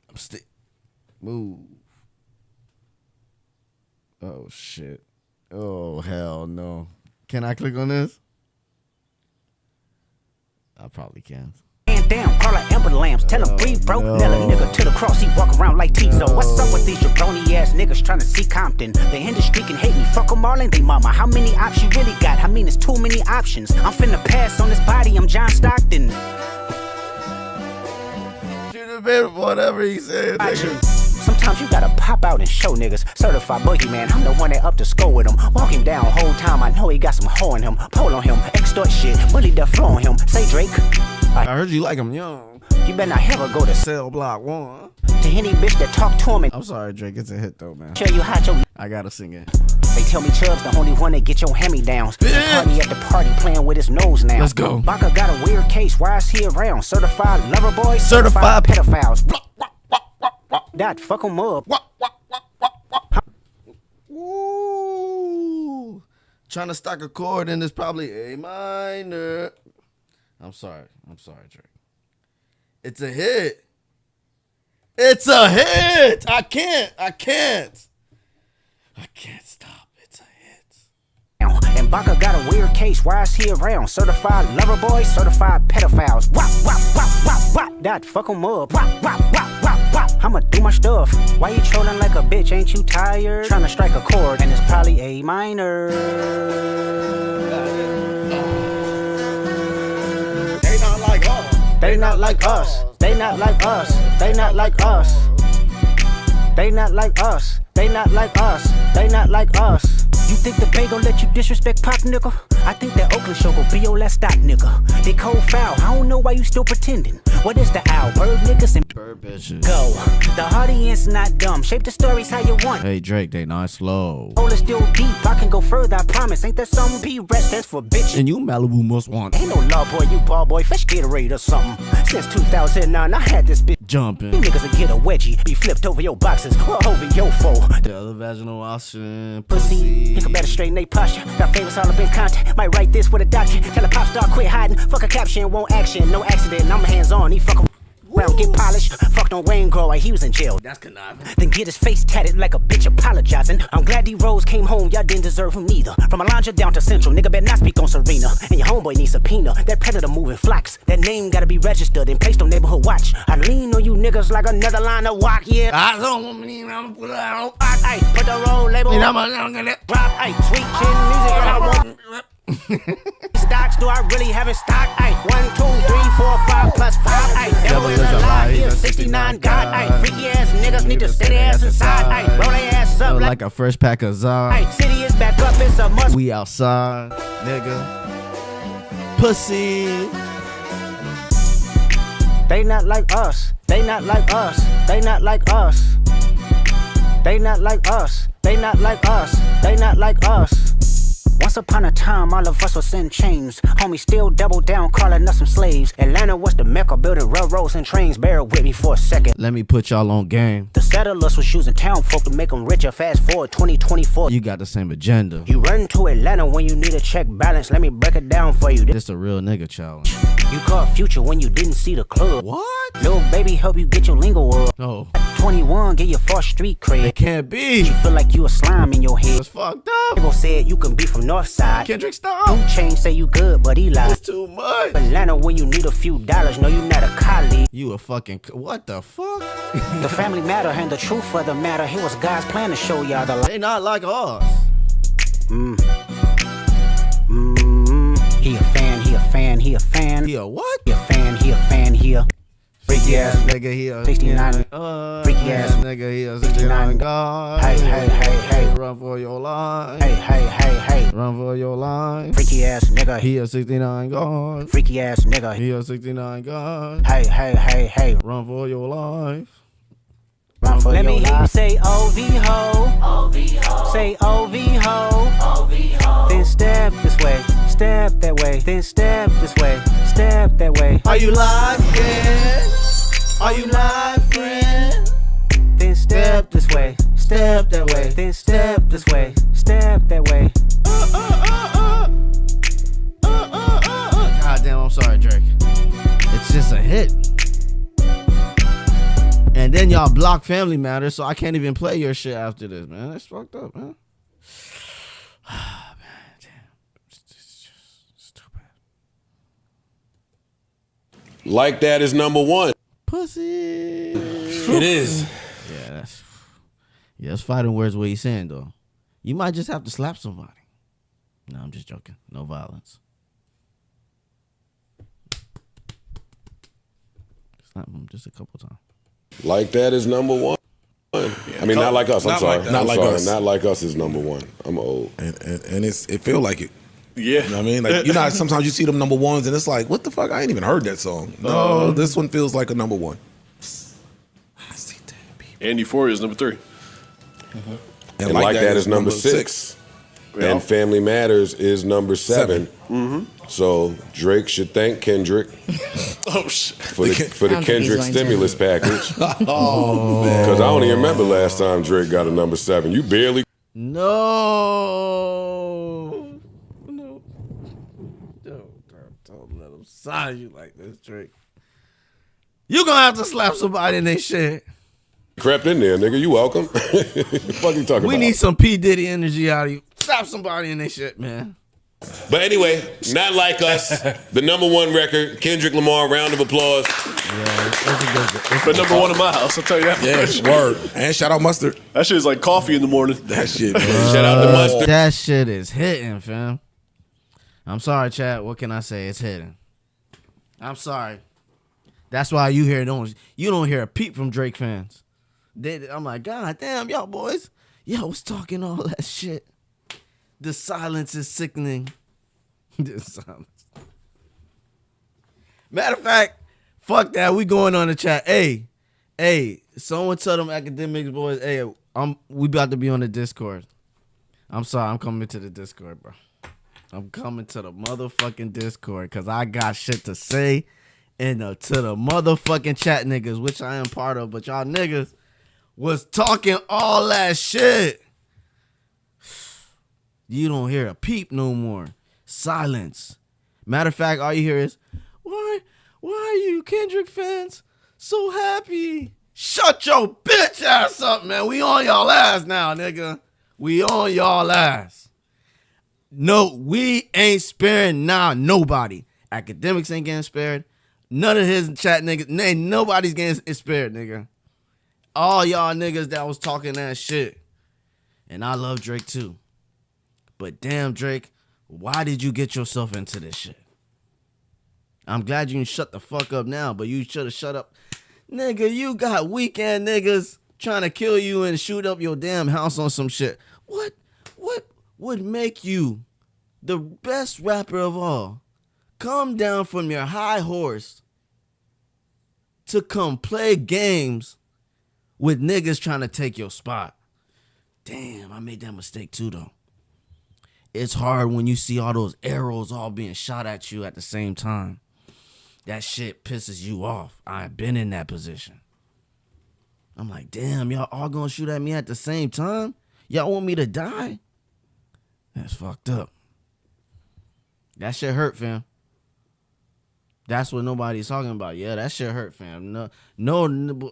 I'm still move. Oh shit. Oh hell no. Can I click on this? I probably can. Down, call her Amber Lambs, tell him breathe, bro. Nail a nigga to the cross, he walk around like Tizo. What's up with these jabroni ass niggas trying to see Compton? The industry can hate me, fuck them all and they mama. How many options you really got? I mean, it's too many options. I'm finna pass on this body, I'm John Stockton. Shoot a bit of whatever he said. Sometimes you gotta pop out and show niggas. Certified boogeyman, I'm the one that up to score with him. Walk him down whole time, I know he got some hoe in him. Pole on him, extort shit, bully the flow on him. Say Drake. I heard you like him young. You better not ever go to Cell Block 1. To any bitch that talk to him and I'm sorry, Drake, it's a hit though, man. tell you how your I gotta sing it. They tell me Chubb's the only one that get your hand-me-downs. Party at the party playing with his nose now. Let's go. Baka got a weird case, why is he around? Certified lover boys, certified pedophiles. That fuck him up. Ooh. Trying to stack a chord and it's probably A minor. I'm sorry, Drake. It's a hit. It's a hit. I can't stop. It's a hit. And Baka got a weird case, why is he around? Certified lover boys, certified pedophiles. Wop, wop, wop, wop, wop. That fuck him up. Wop, wop, wop, wop, wop. I'ma do my stuff. Why you trolling like a bitch? Ain't you tired? Trying to strike a chord and it's probably A minor. They not like her. They not like us. They not like us. They not like us. They not like us. They not like us. They not like us. You think the Bay gon' let you disrespect Pop, nigga? I think that Oakland show gon' be your last stop, nigga. They cold foul. I don't know why you still pretending. What is the owl? Bird niggas and bird bitches. Go. The audience not dumb. Shape the stories how you want. Hey Drake, they not slow. Hole is still deep. I can go further, I promise. Ain't that something? P-Rest, that's for bitches. And you Malibu must want. Ain't no law boy, you ball boy. Fresh Gatorade or something. Since 2009, I had this bitch jumping. You niggas will get a wedgie. Be flipped over your boxes or over your foe. The other vaginal option. Pussy. Think I better straighten they posture. Got famous all up in content. Might write this with a doctor. Tell a pop star quit hiding. Fuck a caption, won't action. No accident. I'm hands on. He fuck around, get polished. Fucked on Wayne Grower. He was in jail. That's conniving. Then get his face tatted like a bitch apologizing. I'm glad D-Rose came home. Y'all didn't deserve him neither. From Alondra down to Central. Nigga better not speak on Serena. And your homeboy needs subpoena. That predator moving flocks. That name gotta be registered and placed on neighborhood watch. I lean on you niggas like another line of walk. Yeah. I don't mean I'm put out. Ay, put the roll label. Drop, ay, sweet chin music. I want. Stocks, do I really have it stock? Ay, 1, 2, 3, 4, 5 plus 5. Ay, devil is a lie. He's 69 God. Ay, freaky ass niggas need to sit their ass inside. Ay, roll their ass up like a fresh pack of Zara. Ay, city is back up. It's a must. We outside, nigga. Pussy. They not like us. They not like us. They not like us. They not like us. They not like us. They not like us. Once upon a time, all of us was in chains. Homie still double down, calling us some slaves. Atlanta was the mecca, building railroads and trains. Bear with me for a second. Let me put y'all on game. The settlers was using town folk to make them richer. Fast forward 2024. You got the same agenda. You run to Atlanta when you need a check balance. Let me break it down for you. This a real nigga challenge. You caught Future when you didn't see the club. What? Little baby help you get your lingo up. No. 21, get your first street cred. It can't be. You feel like you a slime in your head. It's fucked up. People said you can be from Northside. Kendrick, stop. Don't change, say you good, but he lied. It's too much. Atlanta when you need a few dollars. No, you not a colleague. You a fucking what the fuck? The family matter and the truth of the matter. It was God's plan to show y'all the light. They not like us. He a fan, he a fan, he a fan. He a what? He a fan, he a fan, he a freaky ass nigga, he a 69. Freaky ass nigga, he a 69 God. Hey, hey, hey, hey. Run for your life. Hey, hey, hey, hey. Run for your life. Freaky ass nigga. He a 69 God. Freaky ass nigga. He a 69 God. Hey, hey, hey, hey. Run for your life. Run for Let your me hear you say OV ho. OV ho. Say OV ho. OV ho. Then step this way. Step that way. Then step this way. Step that way. Are you live, friend? Are you live, friend? Then step this way. Step that way. Then step this way. Step that way. God damn, I'm sorry, Drake. It's just a hit. And then y'all block Family Matters, so I can't even play your shit after this, man. That's fucked up, man. Man, damn. It's just stupid. Like That is number one. Pussy. It is. Yeah, that's fighting words what he's saying, though. You might just have to slap somebody. No, I'm just joking. No violence. Slap him just a couple times. Like That is number one. I mean, Not Like Us. I'm Not sorry. Like That. Not Like Us. Not Like Us is number one. I'm old. And it feel like it. Yeah. You know what I mean? Like, you know, sometimes you see them number ones and it's like, what the fuck? I ain't even heard that song. No, this one feels like a number one. And Euphoria is number 3. Mm-hmm. And Like That is number 6. Yeah. And Family Matters is number 7. Mm-hmm. So Drake should thank Kendrick Oh, shit. for the Kendrick stimulus package. Oh, man. Because I don't even remember last time Drake got a number 7. You barely. No. Don't let him sign you like this, Drake. You gonna have to slap somebody in their shit. Crept in there, nigga. You welcome. Fuck you talking about? We need some P. Diddy energy out of you. Slap somebody in their shit, man. But anyway, Not Like Us, the number one record. Kendrick Lamar, round of applause. But number one in my house, I'll tell you that. Yeah, word. And shout out Mustard. That shit is like coffee in the morning. That shit, man. Shout out to Mustard. That shit is hitting, fam. I'm sorry, chat. What can I say? It's hitting. I'm sorry. That's why you don't hear a peep from Drake fans. I'm like, God damn, y'all boys. Y'all was talking all that shit. The silence is sickening. The silence. Matter of fact, fuck that. We going on the chat. Hey, someone tell them academics boys, hey, we about to be on the Discord. I'm sorry, I'm coming to the Discord, bro. I'm coming to the motherfucking Discord because I got shit to say to the motherfucking chat niggas, which I am part of, but y'all niggas was talking all that shit. You don't hear a peep no more. Silence. Matter of fact, all you hear is, why are you Kendrick fans so happy? Shut your bitch ass up, man. We on y'all ass now, nigga. We on y'all ass. No, we ain't sparing nobody. Academics ain't getting spared. None of his chat niggas, nobody's getting spared, nigga. All y'all niggas that was talking that shit. And I love Drake too. But damn, Drake, why did you get yourself into this shit? I'm glad you can shut the fuck up now, but you should have shut up. Nigga, you got weekend niggas trying to kill you and shoot up your damn house on some shit. What would make you the best rapper of all come down from your high horse to come play games with niggas trying to take your spot? Damn, I made that mistake too, though. It's hard when you see all those arrows all being shot at you at the same time. That shit pisses you off. I've been in that position. I'm like, damn, y'all all gonna shoot at me at the same time? Y'all want me to die? That's fucked up. That shit hurt, fam. That's what nobody's talking about. Yeah, that shit hurt, fam. No,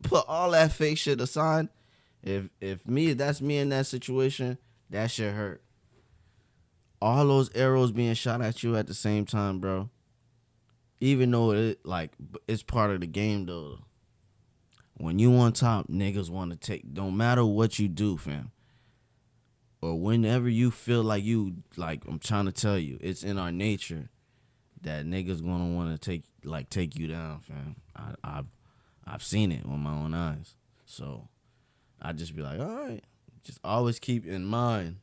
put all that fake shit aside. If that's me in that situation, that shit hurt. All those arrows being shot at you at the same time, bro. Even though it's part of the game, though. When you on top, niggas want to take. Don't matter what you do, fam. Or whenever you feel I'm trying to tell you, it's in our nature that niggas gonna want to take you down, fam. I've seen it with my own eyes. So I just be like, all right, just always keep in mind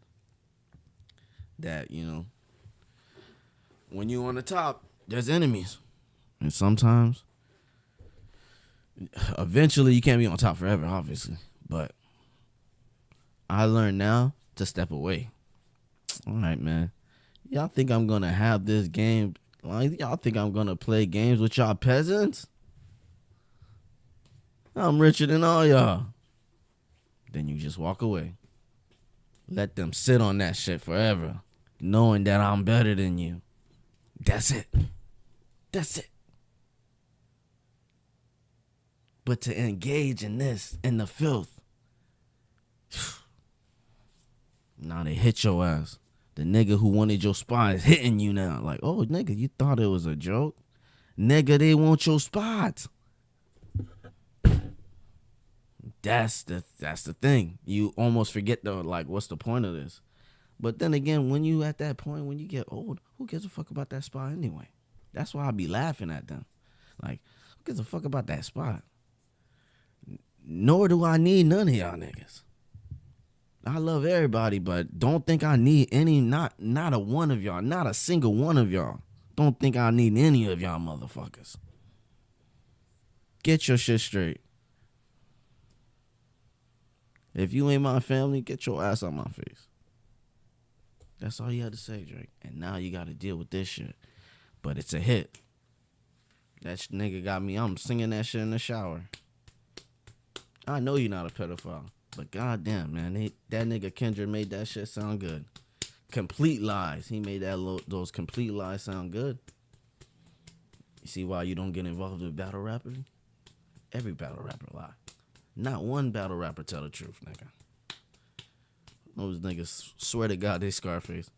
that, when you on the top, there's enemies. And sometimes, eventually, you can't be on top forever, obviously. But I learned now to step away. All right, man. Y'all think I'm going to have this game? Y'all think I'm going to play games with y'all peasants? I'm richer than all y'all. Then you just walk away. Let them sit on that shit forever, knowing that I'm better than you. That's it. That's it. But to engage in the filth, now they hit your ass. The nigga who wanted your spot is hitting you now. Like, oh, nigga, you thought it was a joke? Nigga, they want your spot. That's the thing. You almost forget what's the point of this? But then again, when you at that point, when you get old, who gives a fuck about that spot anyway? That's why I be laughing at them. Like, who gives a fuck about that spot? Nor do I need none of y'all niggas. I love everybody, but don't think I need any, not a one of y'all, not a single one of y'all. Don't think I need any of y'all motherfuckers. Get your shit straight. If you ain't my family, get your ass out my face. That's all you had to say, Drake. And now you got to deal with this shit. But it's a hit. That nigga got me. I'm singing that shit in the shower. I know you're not a pedophile. But goddamn, man. That nigga Kendrick made that shit sound good. Complete lies. He made those complete lies sound good. You see why you don't get involved with battle rappers? Every battle rapper lie. Not one battle rapper tell the truth, nigga. Those niggas swear to God they Scarface.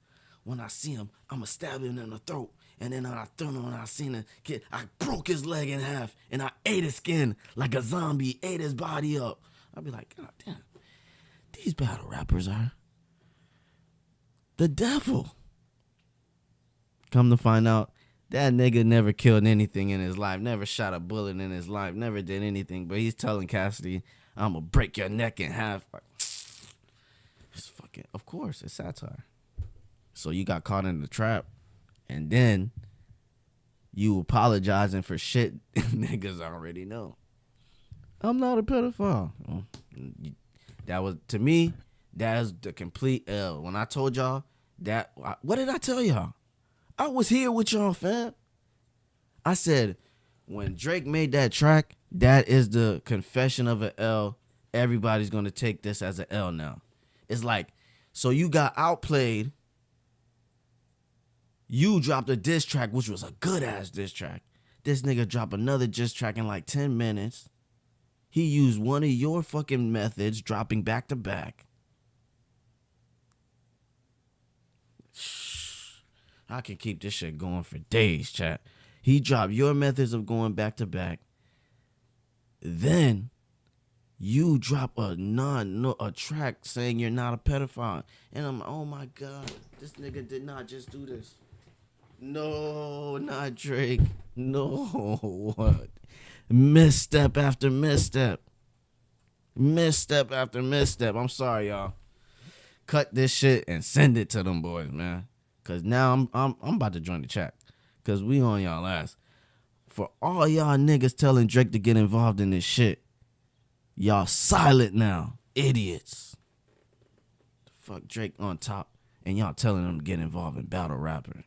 When I see him, I'ma stab him in the throat. And then I turned on, I seen a kid. I broke his leg in half. And I ate his skin like a zombie. Ate his body up. I'd be like, God damn. These battle rappers are the devil. Come to find out, That nigga never killed anything in his life, never shot a bullet in his life, never did anything. But he's telling Cassidy, I'm going to break your neck in half. It's fucking, of course, it's satire. So you got caught in the trap, and then you apologizing for shit niggas already know. I'm not a pedophile. That was, to me, that is the complete L. When I told y'all that, what did I tell y'all? I was here with y'all, fam. I said, when Drake made that track, that is the confession of an L. Everybody's going to take this as an L now. It's like, so you got outplayed. You dropped a diss track, which was a good-ass diss track. This nigga dropped another diss track in like 10 minutes. He used one of your fucking methods, dropping back to back. I can keep this shit going for days, chat. He dropped your methods of going back to back. Then you drop a track saying you're not a pedophile. And I'm, oh my God, this nigga did not just do this. No, not Drake. No, what? Misstep after misstep. Misstep after misstep. I'm sorry, y'all. Cut this shit and send it to them boys, man. Cause now I'm about to join the chat. Cause we on y'all ass. For all y'all niggas telling Drake to get involved in this shit, y'all silent now. Idiots. Fuck Drake on top. And y'all telling him to get involved in battle rapping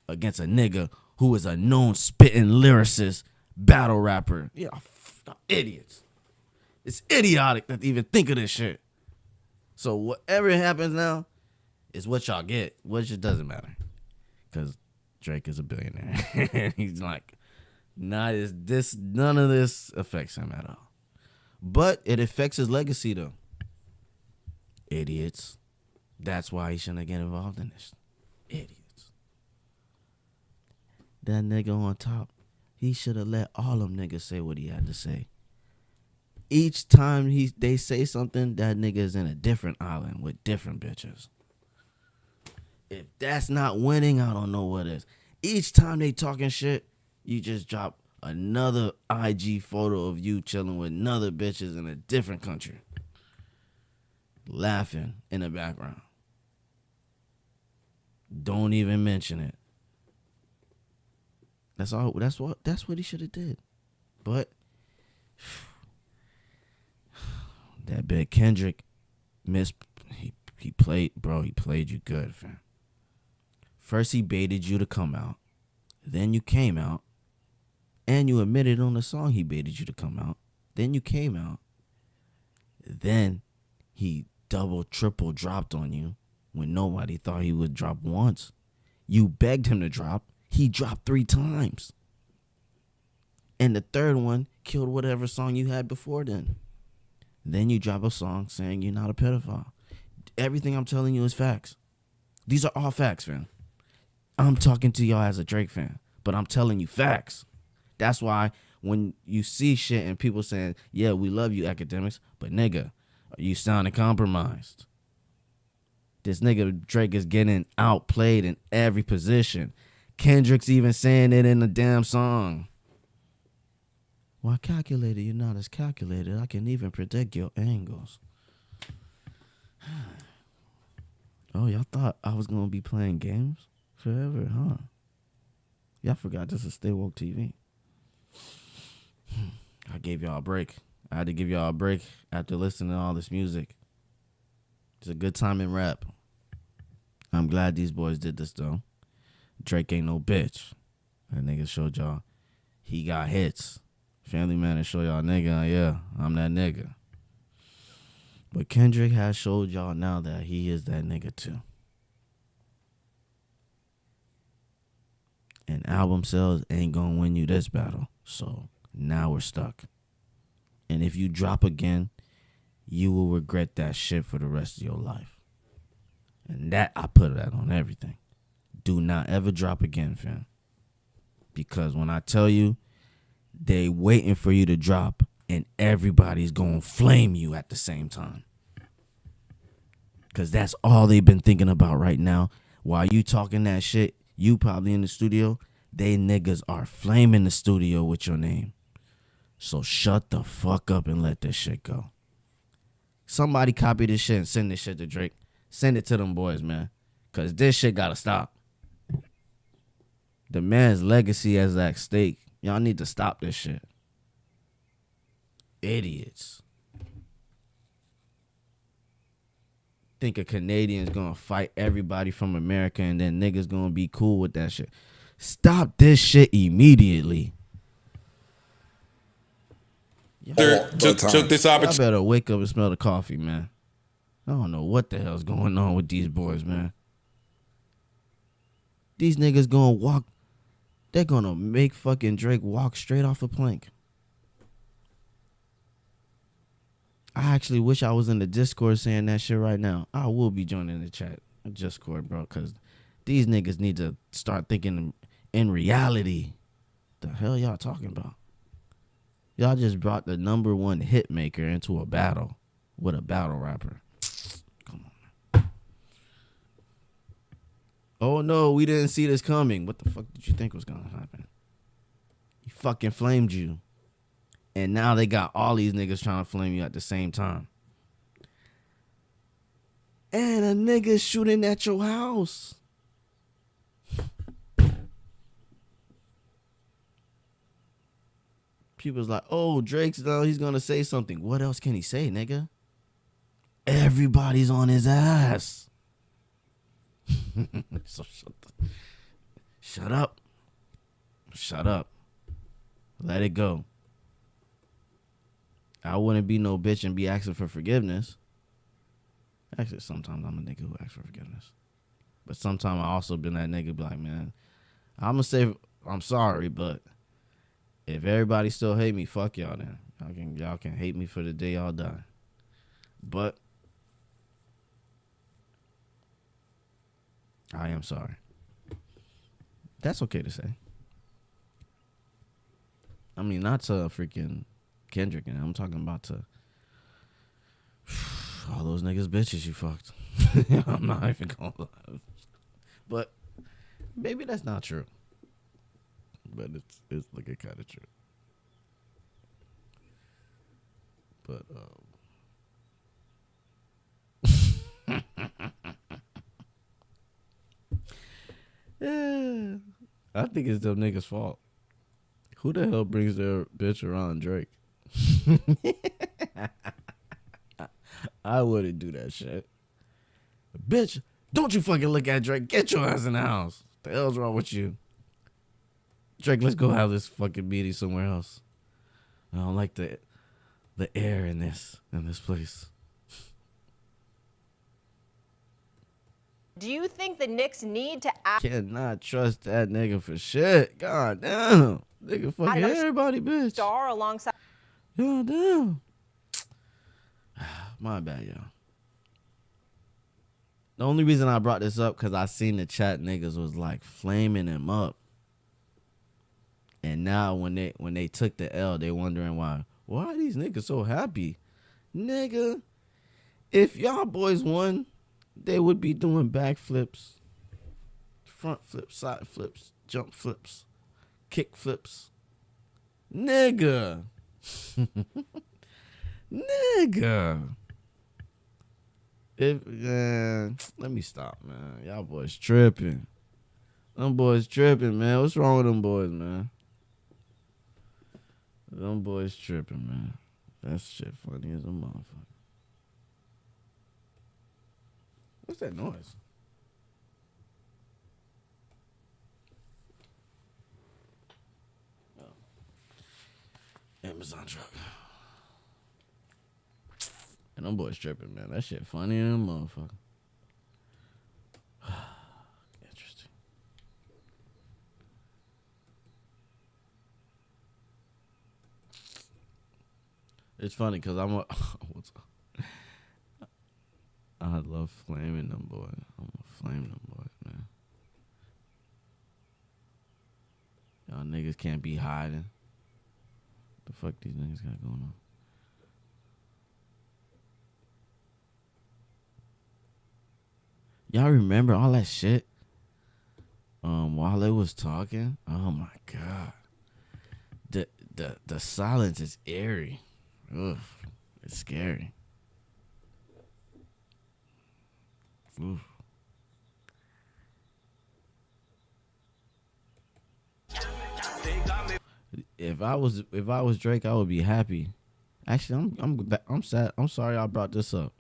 against a nigga who is a known spitting lyricist battle rapper. Yeah, idiots. It's idiotic that they even think of this shit. So whatever happens now is what y'all get, which it doesn't matter. Because Drake is a billionaire. He's like, none of this affects him at all. But it affects his legacy though. Idiots. That's why he shouldn't get involved in this. Idiots. That nigga on top, he should have let all them niggas say what he had to say. Each time they say something, that nigga is in a different island with different bitches. If that's not winning, I don't know what is. Each time they talking shit, you just drop another IG photo of you chilling with another bitches in a different country. Laughing in the background. Don't even mention it. That's all. That's what he should have did. But that big Kendrick he played, bro. He played you good, fam. First he baited you to come out, then you came out, and you admitted on the song he baited you to come out. Then you came out. Then he double, triple dropped on you when nobody thought he would drop once. You begged him to drop. He dropped 3 times. And the third one killed whatever song you had before then. Then you drop a song saying you're not a pedophile. Everything I'm telling you is facts. These are all facts, fam. I'm talking to y'all as a Drake fan, but I'm telling you facts. That's why when you see shit and people saying, yeah, we love you, academics, but nigga, you sounding compromised. This nigga Drake is getting outplayed in every position. Kendrick's even saying it in the damn song. Well, calculated, you're not as calculated. I can even predict your angles. Oh, y'all thought I was going to be playing games forever, huh? Y'all forgot this is Stay Woke TV. I gave y'all a break. I had to give y'all a break after listening to all this music. It's a good time in rap. I'm glad these boys did this, though. Drake ain't no bitch. That nigga showed y'all he got hits. Family Man and show y'all nigga, yeah, I'm that nigga. But Kendrick has showed y'all now that he is that nigga too. And album sales ain't gonna win you this battle. So now we're stuck. And if you drop again, you will regret that shit for the rest of your life. And that, I put that on everything. Do not ever drop again, fam. Because when I tell you, they waiting for you to drop and everybody's going to flame you at the same time. Because that's all they've been thinking about right now. While you talking that shit, you probably in the studio, they niggas are flaming the studio with your name. So shut the fuck up and let this shit go. Somebody copy this shit and send this shit to Drake. Send it to them boys, man. Because this shit got to stop. The man's legacy is at stake. Y'all need to stop this shit. Idiots. Think a Canadian's gonna fight everybody from America and then niggas gonna be cool with that shit. Stop this shit immediately. Took this opportunity. I better wake up and smell the coffee, man. I don't know what the hell's going on with these boys, man. These niggas gonna walk. They're gonna make fucking Drake walk straight off a plank. I actually wish I was in the Discord saying that shit right now. I will be joining the chat, Discord, bro, because these niggas need to start thinking in reality. The hell y'all talking about? Y'all just brought the #1 hit maker into a battle with a battle rapper. Come on, man. Oh no, we didn't see this coming. What the fuck did you think was gonna happen? He fucking flamed you. And now they got all these niggas trying to flame you at the same time. And a nigga shooting at your house. People's like, oh, Drake's now he's gonna say something. What else can he say, nigga? Everybody's on his ass. So shut up. Shut up. Let it go. I wouldn't be no bitch and be asking for forgiveness. Actually, sometimes I'm a nigga who asks for forgiveness. But sometimes I also been that nigga be like, man, I'm gonna say I'm sorry, but if everybody still hate me, fuck y'all then. Y'all can hate me for the day y'all die. But I am sorry. That's okay to say. I mean, not to freaking Kendrick, and I'm talking about to all those niggas bitches you fucked. I'm not even gonna lie. But maybe that's not true. But it's looking kind of true. But yeah, I think it's them niggas' fault. Who the hell brings their bitch around Drake? I wouldn't do that shit. Bitch, don't you fucking look at Drake. Get your ass in the house. The hell's wrong with you? Drake, let's go have this fucking meeting somewhere else. I don't like the air in this place. Do you think the Knicks need to act? Cannot trust that nigga for shit. God damn. Nigga fucking everybody, bitch. Star alongside. God damn. My bad, y'all. The only reason I brought this up because I seen the chat niggas was like flaming him up. And now when they took the L, they wondering why are these niggas so happy? Nigga, if y'all boys won, they would be doing backflips, front flips, side flips, jump flips, kick flips. Nigga. Nigga. Let me stop, man. Y'all boys tripping. Them boys tripping, man. What's wrong with them boys, man? Them boys tripping, man. That shit funny as a motherfucker. What's that noise? Oh. Amazon truck. And them boys tripping, man. That shit funny as a motherfucker. Interesting. It's funny because I'm a... I love flaming them boys. I'm gonna flame them boys, man. Y'all niggas can't be hiding. The fuck these niggas got going on? Y'all remember all that shit? while they was talking, oh my god, the silence is eerie. Ugh, it's scary. Oof. If I was Drake, I would be happy. Actually, I'm sad. I'm sorry I brought this up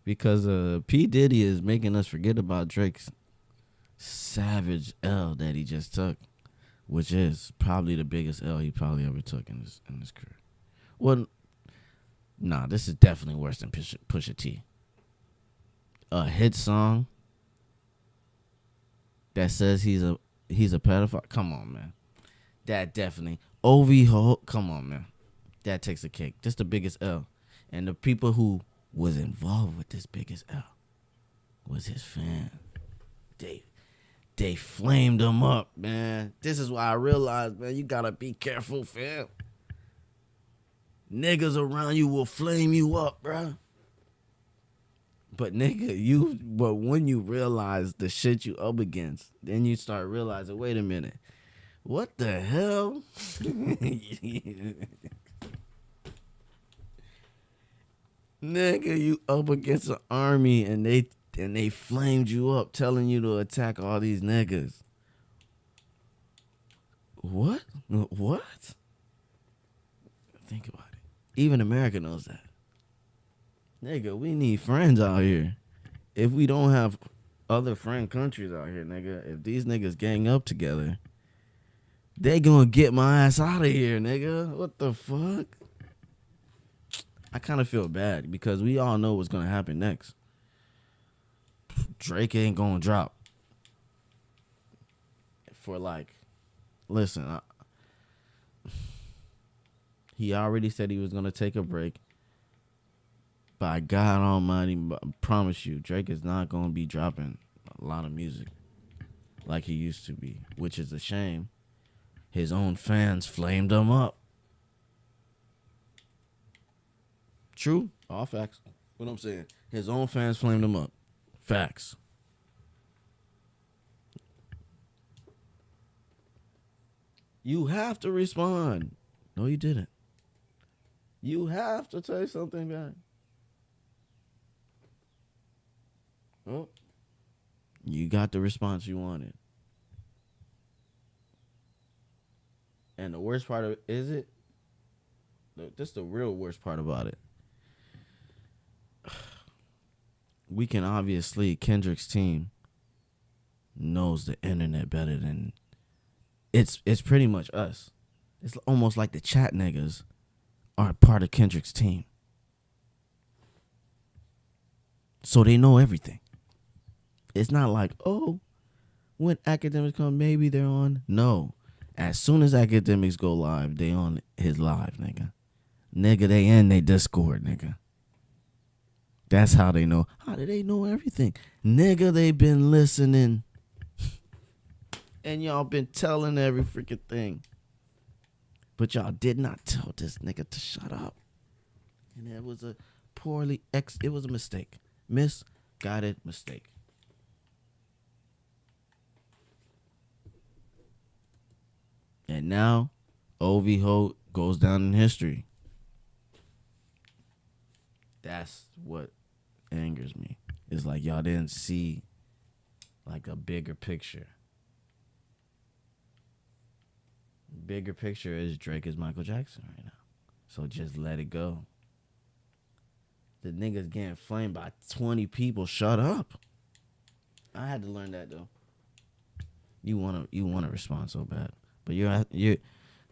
because P Diddy is making us forget about Drake's savage L that he just took, which is probably the biggest L he probably ever took in his career. Well, nah, this is definitely worse than Pusha T. A hit song that says he's a pedophile. Come on, man. That definitely. OV Ho, come on, man. That takes a cake. Just the biggest L. And the people who was involved with this biggest L was his fans. They flamed him up, man. This is why I realized, man, you gotta be careful, fam. Niggas around you will flame you up, bruh. But nigga, but when you realize the shit you up against, then you start realizing, wait a minute, what the hell? Nigga, you up against an army and they flamed you up, telling you to attack all these niggas. What? Think about it. Even America knows that. Nigga, we need friends out here. If we don't have other friend countries out here, nigga, if these niggas gang up together, they gonna get my ass out of here, nigga. What the fuck? I kind of feel bad because we all know what's gonna happen next. Drake ain't gonna drop. Listen, he already said he was gonna take a break. By God Almighty, I promise you, Drake is not gonna be dropping a lot of music like he used to be, which is a shame. His own fans flamed him up. True, all facts. What I'm saying, his own fans flamed him up. Facts. You have to respond. No, you didn't. You have to say something back. Oh, you got the response you wanted. And the worst part of it, is it? This is the real worst part about it. We can obviously, Kendrick's team knows the internet better than, it's pretty much us. It's almost like the chat niggas are part of Kendrick's team. So they know everything. It's not like, oh, when academics come, maybe they're on. No. As soon as academics go live, they on his live, nigga. Nigga, they in they Discord, nigga. That's how they know. How do they know everything? Nigga, they been listening. And y'all been telling every freaking thing. But y'all did not tell this nigga to shut up. And it was a it was a mistake. Misguided mistake. And now, OV Holt goes down in history. That's what angers me. It's like y'all didn't see like a bigger picture. Bigger picture is Drake is Michael Jackson right now. So just let it go. The niggas getting flamed by 20 people. Shut up. I had to learn that though. You wanna respond so bad. But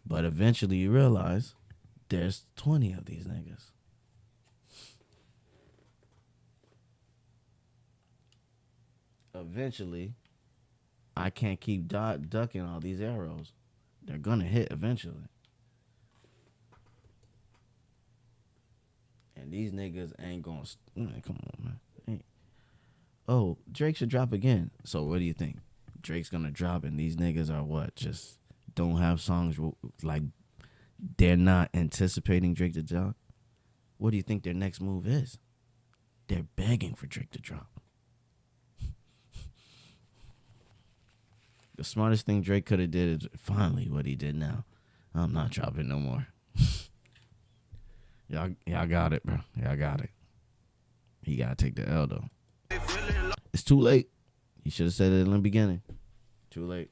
but eventually you realize there's 20 of these niggas. Eventually, I can't keep ducking all these arrows. They're gonna hit eventually. And these niggas ain't gonna. Come on, man. Oh, Drake should drop again. So what do you think? Drake's gonna drop, and these niggas are what? Just don't have songs like they're not anticipating Drake to drop. What do you think their next move is? They're begging for Drake to drop. The smartest thing Drake could have did is finally what he did now. I'm not dropping no more. Y'all got it, bro. Y'all got it. He gotta take the L though. It's too late. He should have said it in the beginning. Too late.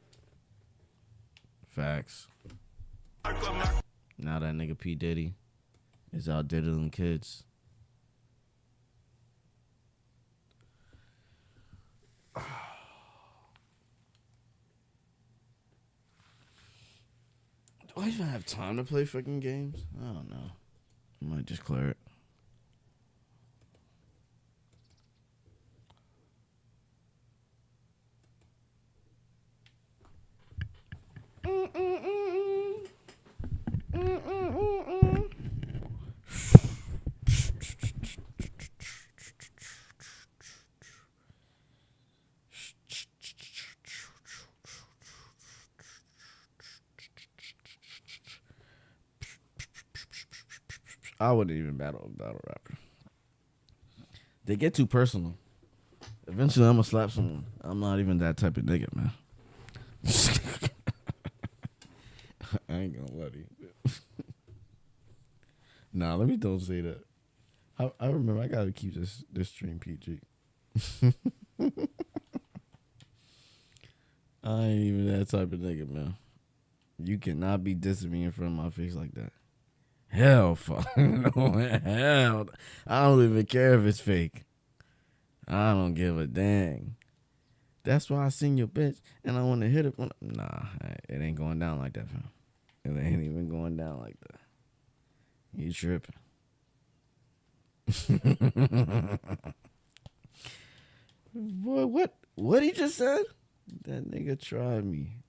Facts. Now that nigga P. Diddy is out diddling kids. Do I even have time to play fucking games? I don't know. I might just clear it. I wouldn't even battle a battle rapper. They get too personal. Eventually, I'm gonna slap someone. I'm not even that type of nigga, man. I ain't gonna let you. Nah, let me don't say that. I remember I gotta keep this stream PG. I ain't even that type of nigga, man. You cannot be dissing me in front of my face like that. Hell, fuck. No, hell. I don't even care if it's fake. I don't give a dang. That's why I seen your bitch and I want to hit it. Nah, it ain't going down like that, fam. It ain't even going down like that. You tripping. Boy, what he just said? That nigga tried me.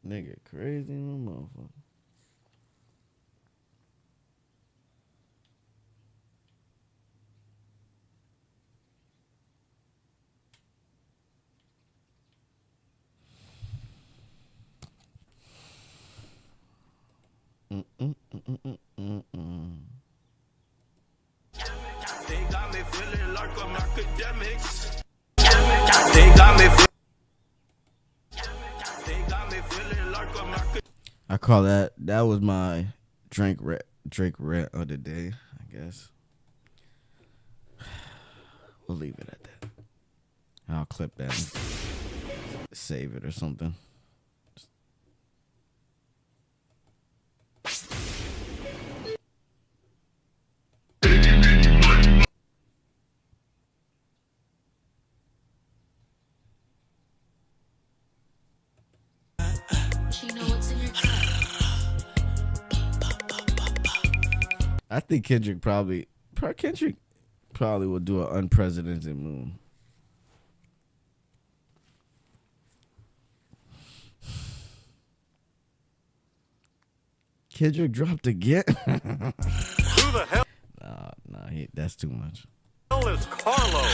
Nigga crazy motherfucker. They got me feeling like I'm academics. They got me feeling like I'm academics. I call that was my Drake rant of the day, I guess. We'll leave it at that. I'll clip that and save it or something. I think Kendrick probably will do an unprecedented move. Kendrick dropped again. Who the hell? Nah, that's too much. Hell is Carlo?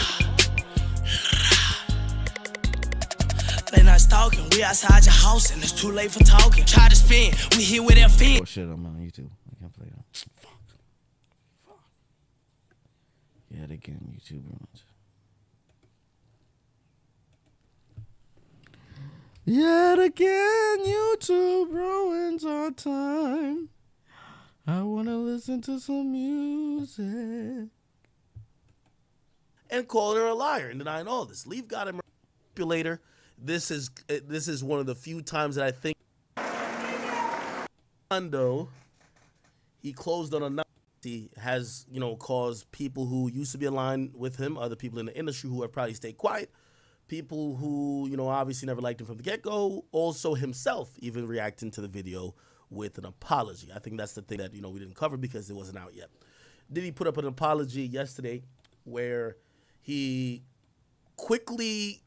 They not stalking. We outside your house and it's too late for talking. Try to spin. We here with their feet. Oh shit, I'm on YouTube. I can't play that. Fuck. Yeah, they getting YouTube ruins. Yet again, YouTube ruins our time. I wanna listen to some music. And calling her a liar and denying all this. Leave God a manipulator. This is one of the few times that I think he closed on a night. He has, caused people who used to be aligned with him, other people in the industry who have probably stayed quiet, people who, obviously never liked him from the get-go, also himself even reacting to the video with an apology. I think that's the thing that, we didn't cover because it wasn't out yet. Diddy put up an apology yesterday where he quickly,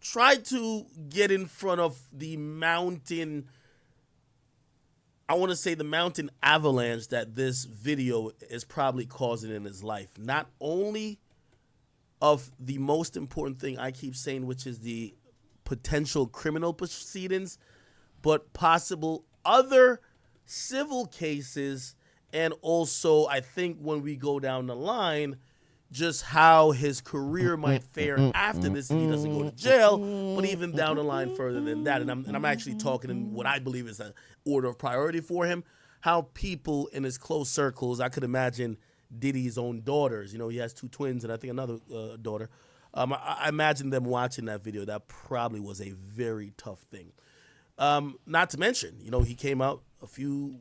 tried to get in front of the mountain, I want to say the mountain avalanche that this video is probably causing in his life. Not only of the most important thing I keep saying, which is the potential criminal proceedings, but possible other civil cases. And also, I think when we go down the line, just how his career might fare after this if he doesn't go to jail, but even down the line further than that. And I'm actually talking in what I believe is an order of priority for him. How people in his close circles, I could imagine Diddy's own daughters. You know, he has 2 twins and I think another daughter. I imagine them watching that video. That probably was a very tough thing. Not to mention, you know, he came out a few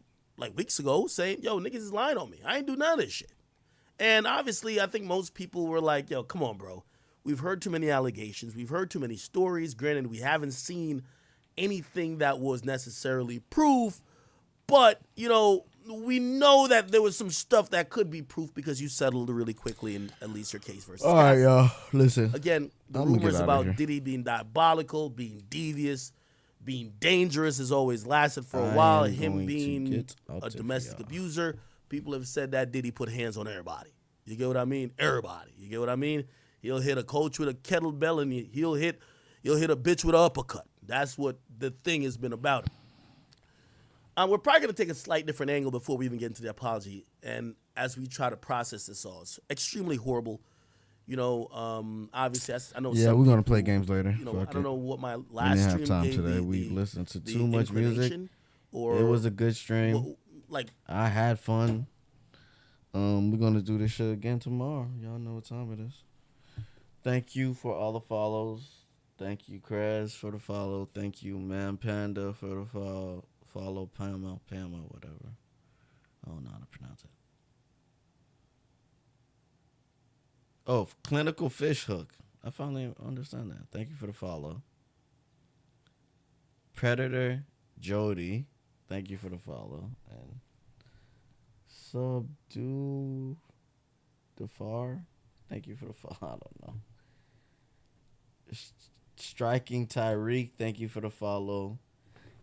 weeks ago saying, yo, niggas is lying on me. I ain't do none of this shit. And obviously, I think most people were like, yo, come on, bro. We've heard too many allegations. We've heard too many stories. Granted, we haven't seen anything that was necessarily proof. But, you know, we know that there was some stuff that could be proof because you settled really quickly in at least your case versus All right, y'all. Listen. Again, the I'm gonna get rumors outta about here. Diddy being diabolical, being devious, being dangerous has always lasted for a I while. am Him going to being get out a of domestic here. abuser, people have said that Diddy put hands on everybody. You get what I mean? Everybody. You get what I mean? He'll hit a coach with a kettlebell and he'll hit a bitch with an uppercut. That's what the thing has been about. We're probably going to take a slight different angle before we even get into the apology. And as we try to process this all, it's extremely horrible. You know, obviously, I know. Yeah, some we're gonna people play who, games later. You know, Fuck I don't it. know what my We last didn't stream have time gave today. the- We the- listened to the too much music. inclination, or It was a good stream. Well, like, I had fun. We're gonna do this shit again tomorrow. Y'all know what time it is. Thank you for all the follows. Thank you, Krez, for the follow. Thank you, Man Panda, for the follow. Follow Pama, whatever. I don't know how to pronounce it. Oh, Clinical Fish Hook. I finally understand that. Thank you for the follow. Predator Jody. Thank you for the follow. And Subdue Defar. Thank you for the follow. I don't know. Striking Tyreek. Thank you for the follow.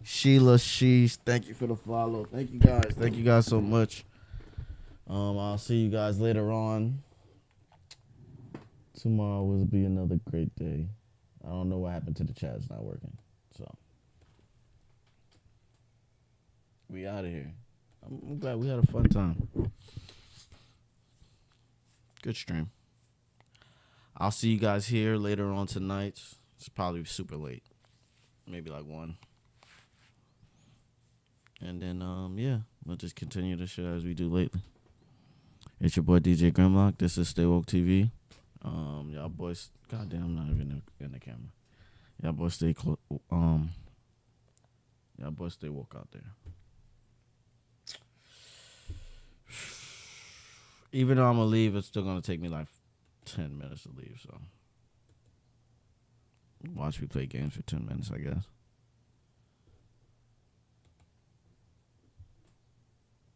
Sheila Sheesh. Thank you for the follow. Thank you guys. Thank you guys so much. I'll see you guys later on. Tomorrow will be another great day. I don't know what happened to the chat. It's not working. So we out of here. I'm glad we had a fun time. Good stream. I'll see you guys here later on tonight. It's probably super late. Maybe like 1. And then, yeah, we'll just continue the shit as we do lately. It's your boy DJ Grimlock. This is Stay Woke TV. Y'all boys, goddamn, I'm not even in the camera. Y'all boys stay y'all boys stay woke out there. Even though I'm gonna leave, it's still gonna take me like 10 minutes to leave. So watch me play games for 10 minutes, I guess.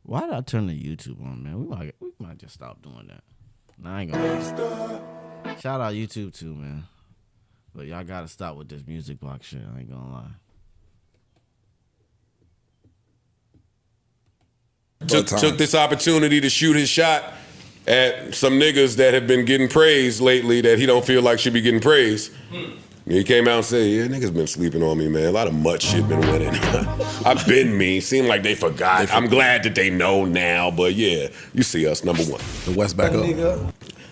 Why did I turn the YouTube on, man? We might just stop doing that. Nah, I ain't gonna. Shout out YouTube too, man. But y'all gotta stop with this music block shit. I ain't gonna lie. Took this opportunity to shoot his shot at some niggas that have been getting praised lately that he don't feel like should be getting praised. He came out and said, yeah, niggas been sleeping on me, man. A lot of mutt shit been winning. I've been me. Seemed like they forgot. I'm glad that they know now, but yeah, you see us, number 1. The West back up.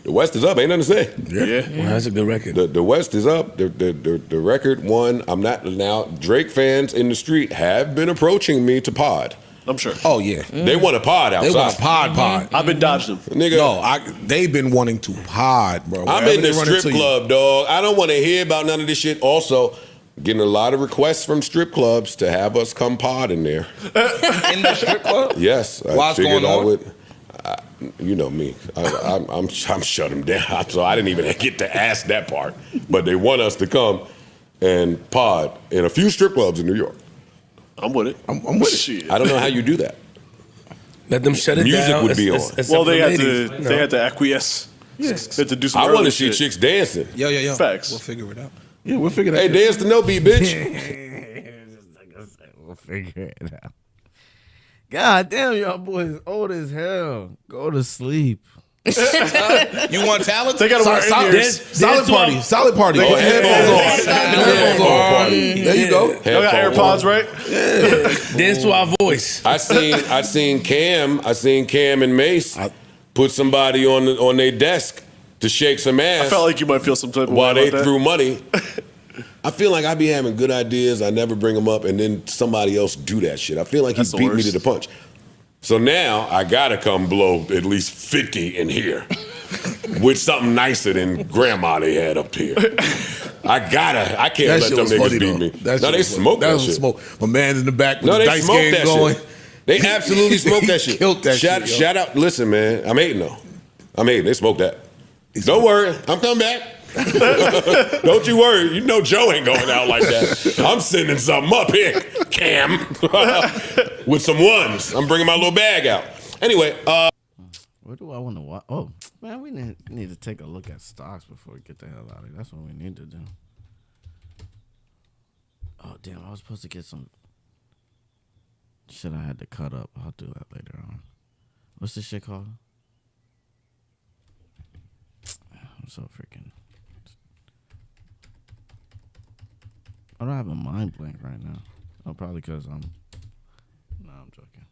The West is up, ain't nothing to say. Yeah. Well, that's a good record. The West is up. The record won. I'm not now. Drake fans in the street have been approaching me to pod. I'm sure. Oh yeah, They want a pod outside. They want a pod. I've been dodging them. Nigga. No, they've been wanting to pod, bro. I'm Wherever in the they run strip into you. club, dog. I don't want to hear about none of this shit. Also, getting a lot of requests from strip clubs to have us come pod in there. In the strip club? Yes. What's going on? You know me. I'm shut them down, so I didn't even get to ask that part. But they want us to come and pod in a few strip clubs in New York. I'm with it. I'm with it. Shit. I don't know how you do that. Let them shut it Music down. would be on. Well, they had to acquiesce. Yeah. They had to do some I want early to see shit. chicks dancing. Yo. Facts. We'll figure it out. Yeah, we'll figure that Hey, out. dance to no beat, bitch. We'll figure it out. God damn, y'all boys old as hell. Go to sleep. You want talent? They gotta wear in-ears. Solid party. Solid party. Oh, Get your headphones on. headphones on. There you go. Y'all got AirPods, right? Dance to our voice. I seen Cam and Mace put somebody on their desk to shake some ass. I felt like you might feel some type of while way they about that. threw money. I feel like I be having good ideas. I never bring them up, and then somebody else do that shit. I feel like That's he the beat me to worst. the punch. So now I gotta come blow at least 50 in here with something nicer than grandma they had up here. I can't That let shit them was niggas funny, beat though. me. That No, shit they was funny. smoked that was shit. smoke. My man in the back with No, the they dice smoked game that going. shit. They absolutely smoked that shit. Killed that shit, yo. Shout out. Listen, man. I'm hating though. I'm hating. They smoked that. Don't worry. I'm coming back. Don't you worry. You know Joe ain't going out like that. I'm sending something up here, Cam, with some ones. I'm bringing my little bag out. Anyway, Where do I want to watch? Oh, man, we need to take a look at stocks before we get the hell out of here. That's what we need to do. Oh, damn. I was supposed to get some shit I had to cut up. I'll do that later on. What's this shit called? I'm so freaking... I don't have a mind blank right now. Oh, probably because I'm... No, I'm joking.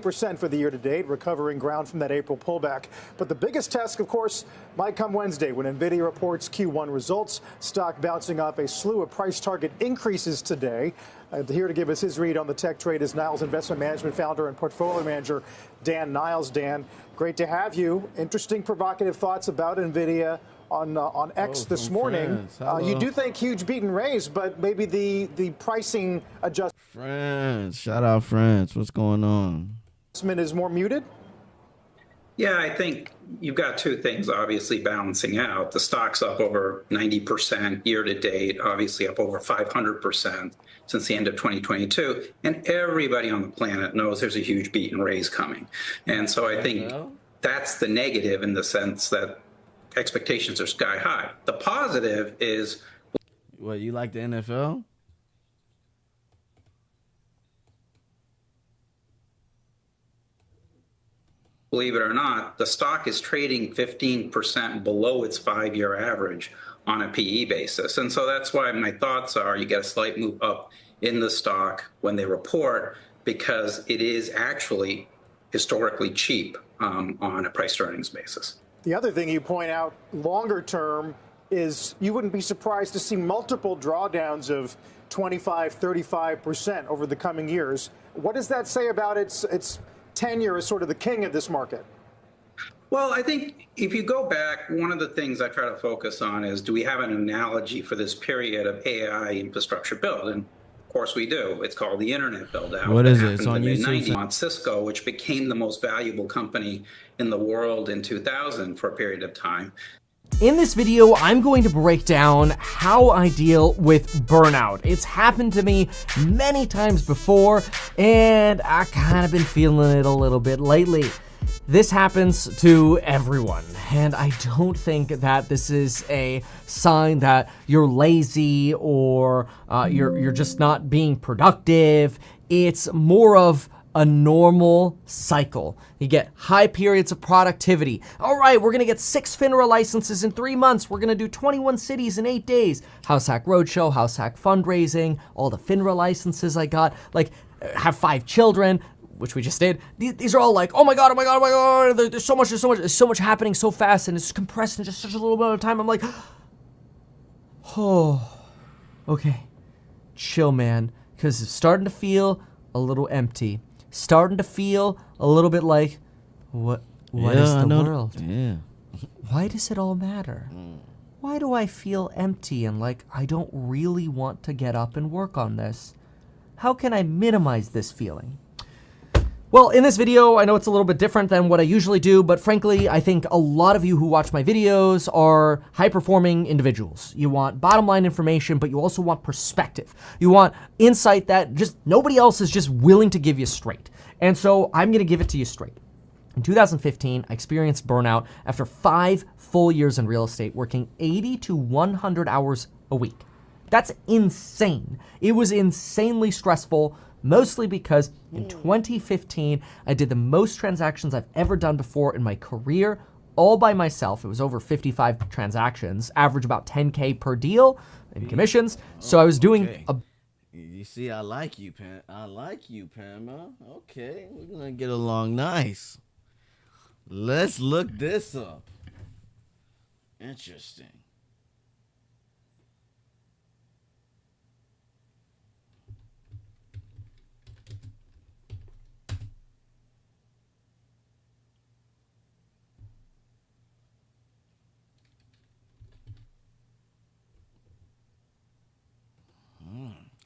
% for the year to date, recovering ground from that April pullback. But the biggest test, of course, might come Wednesday when NVIDIA reports Q1 results. Stock bouncing off a slew of price target increases today. Here to give us his read on the tech trade is Niles Investment Management founder and portfolio manager Dan Niles. Dan, great to have you. Interesting, provocative thoughts about NVIDIA on X this morning. You do think huge beat and raise, but maybe the pricing adjustment Friends, shout out friends. What's going on? Is more muted? Yeah, I think you've got two things obviously balancing out. The stock's up over 90% year to date, obviously up over 500% since the end of 2022. And everybody on the planet knows there's a huge beat and raise coming. And so I think that's the negative in the sense that expectations are sky high. The positive is... What, you like the NFL? Believe it or not, the stock is trading 15% below its 5-year average on a PE basis. And so that's why my thoughts are you get a slight move up in the stock when they report, because it is actually historically cheap on a price to earnings basis. The other thing you point out longer term is you wouldn't be surprised to see multiple drawdowns of 25, 35% over the coming years. What does that say about its tenure as sort of the king of this market? Well, I think if you go back, one of the things I try to focus on is, do we have an analogy for this period of AI infrastructure build? And of course we do. It's called the internet build out. What is it? It's on in the YouTube. 90s on Cisco, which became the most valuable company in the world in 2000 for a period of time. In this video, I'm going to break down how I deal with burnout. It's happened to me many times before, and I kind of been feeling it a little bit lately. This happens to everyone, and I don't think that this is a sign that you're lazy or you're just not being productive. It's more of a normal cycle. You get high periods of productivity. All right, we're gonna get 6 FINRA licenses in 3 months. We're gonna do 21 cities in 8 days. House Hack Roadshow, House Hack Fundraising, all the FINRA licenses I got, like have 5 children, which we just did. These are all like, oh my God, there's so much happening so fast, and it's compressed in just such a little bit of time. I'm like, oh, okay, chill, man, because it's starting to feel a little empty. Starting to feel a little bit like, what is the world? Yeah. Why does it all matter? Why do I feel empty and like I don't really want to get up and work on this? How can I minimize this feeling? Well, in this video, I know it's a little bit different than what I usually do, but frankly, I think a lot of you who watch my videos are high-performing individuals. You want bottom-line information, but you also want perspective. You want insight that just nobody else is just willing to give you straight. And so I'm going to give it to you straight. In 2015, I experienced burnout after 5 full years in real estate, working 80 to 100 hours a week. That's insane. It was insanely stressful, mostly because in 2015, I did the most transactions I've ever done before in my career, all by myself. It was over 55 transactions, average about 10K per deal in commissions. So I was doing You see, I like you, Pamela. Okay, we're gonna get along nice. Let's look this up. Interesting.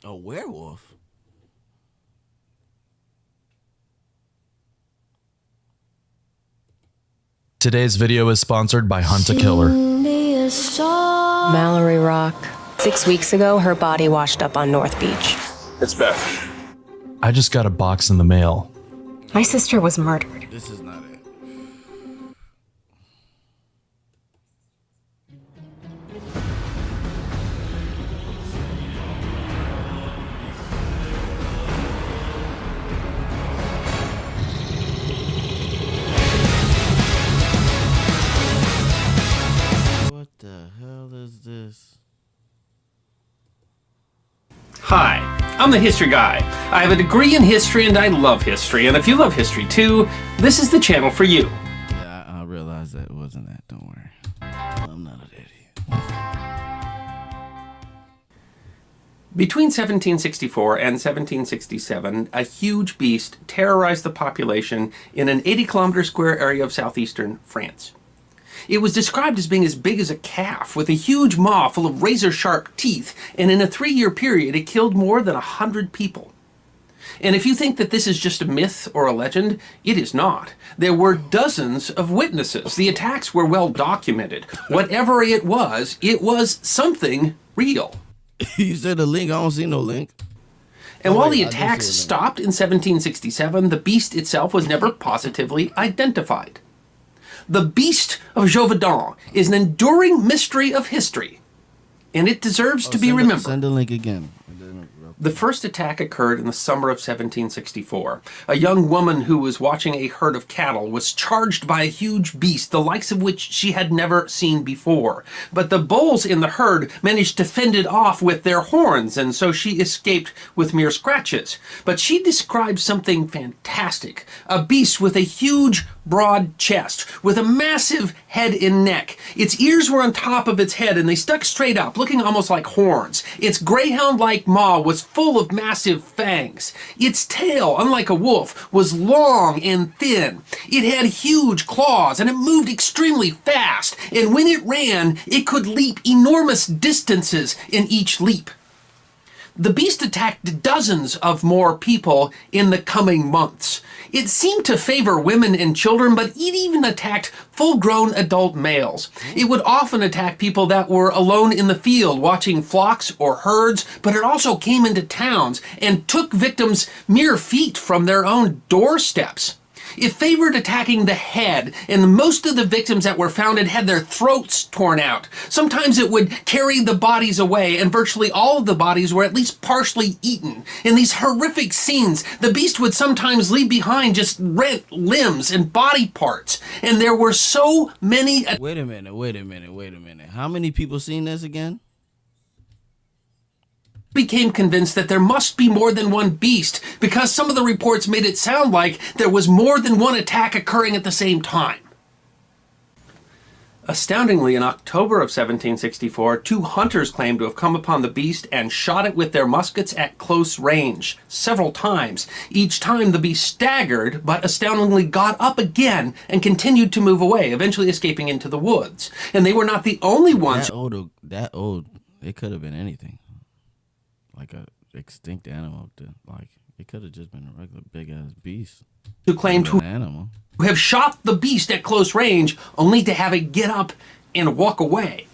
A werewolf? Today's video is sponsored by Hunt a Killer. Mallory Rock. 6 weeks ago, her body washed up on North Beach. It's Beth. I just got a box in the mail. My sister was murdered. This is not it. What the hell is this? Hi, I'm the History Guy. I have a degree in history and I love history, and if you love history too, this is the channel for you. Yeah, I realized that it wasn't that. Don't worry. I'm not an idiot. Between 1764 and 1767, a huge beast terrorized the population in an 80-kilometer square area of southeastern France. It was described as being as big as a calf, with a huge maw full of razor-sharp teeth, and in a 3-year period, it killed more than 100 people. And if you think that this is just a myth or a legend, it is not. There were dozens of witnesses. The attacks were well documented. Whatever it was something real. You said the link. I don't see no link. And while the attacks stopped in 1767, the beast itself was never positively identified. The Beast of Gévaudan is an enduring mystery of history, and it deserves to be remembered. Send the link again. The first attack occurred in the summer of 1764. A young woman who was watching a herd of cattle was charged by a huge beast, the likes of which she had never seen before. But the bulls in the herd managed to fend it off with their horns, and so she escaped with mere scratches. But she described something fantastic. A beast with a huge, broad chest, with a massive head and neck. Its ears were on top of its head, and they stuck straight up, looking almost like horns. Its greyhound-like maw was full of massive fangs. Its tail, unlike a wolf, was long and thin. It had huge claws, and it moved extremely fast. And when it ran, it could leap enormous distances in each leap. The beast attacked dozens of more people in the coming months. It seemed to favor women and children, but it even attacked full-grown adult males. It would often attack people that were alone in the field watching flocks or herds, but it also came into towns and took victims mere feet from their own doorsteps. It favored attacking the head, and most of the victims that were found had their throats torn out. Sometimes it would carry the bodies away, and virtually all of the bodies were at least partially eaten. In these horrific scenes, the beast would sometimes leave behind just rent limbs and body parts. And there were so many... Wait a minute. How many people seen this again? Became convinced that there must be more than one beast because some of the reports made it sound like there was more than one attack occurring at the same time. Astoundingly, in October of 1764, 2 hunters claimed to have come upon the beast and shot it with their muskets at close range several times. Each time the beast staggered, but astoundingly got up again and continued to move away, eventually escaping into the woods. And they were not the only ones. That old, it could have been anything. Like a extinct animal. Like it could have just been a regular big ass beast. Who claimed to have shot the beast at close range, only to have it get up and walk away.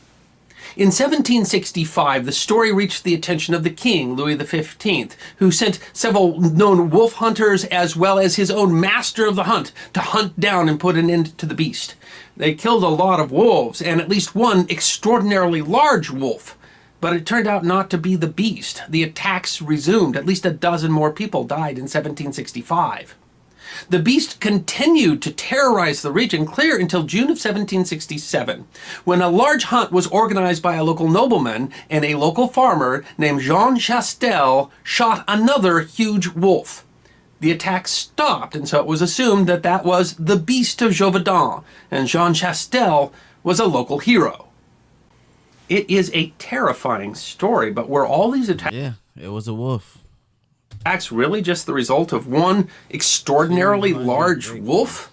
In 1765, the story reached the attention of the king, Louis XV, who sent several known wolf hunters as well as his own master of the hunt to hunt down and put an end to the beast. They killed a lot of wolves and at least one extraordinarily large wolf. But it turned out not to be the beast. The attacks resumed. At least a dozen more people died in 1765. The beast continued to terrorize the region clear until June of 1767, when a large hunt was organized by a local nobleman and a local farmer named Jean Chastel shot another huge wolf. The attack stopped, and so it was assumed that that was the Beast of Gévaudan, and Jean Chastel was a local hero. It is a terrifying story, but were all these attacks... Yeah, it was a wolf. Attacks really just the result of one extraordinarily large wolf?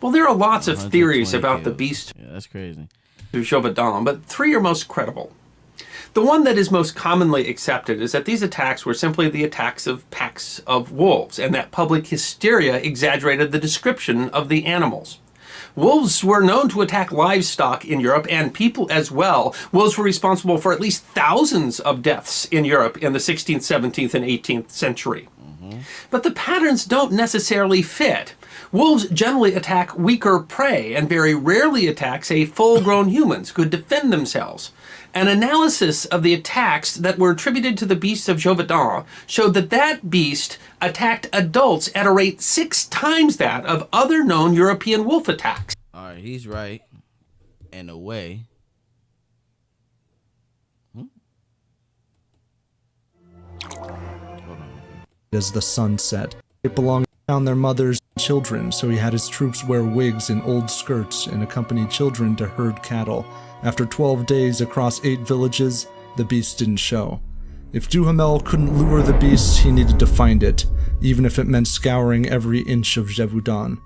Well, there are lots of theories about the Beast that's crazy. of Gévaudan, but three are most credible. The one that is most commonly accepted is that these attacks were simply the attacks of packs of wolves, and that public hysteria exaggerated the description of the animals. Wolves were known to attack livestock in Europe and people as well. Wolves were responsible for at least thousands of deaths in Europe in the 16th, 17th, and 18th century. But the patterns don't necessarily fit. Wolves generally attack weaker prey and very rarely attack, say, full-grown humans who could defend themselves. An analysis of the attacks that were attributed to the Beast of Gévaudan showed that that beast attacked adults at a rate 6 times that of other known European wolf attacks. All right, he's right in a way. As the sun set, it belonged to their mothers and children, so he had his troops wear wigs and old skirts and accompany children to herd cattle. After 12 days across 8 villages, the beast didn't show. If Duhamel couldn't lure the beast, he needed to find it, even if it meant scouring every inch of Gévaudan.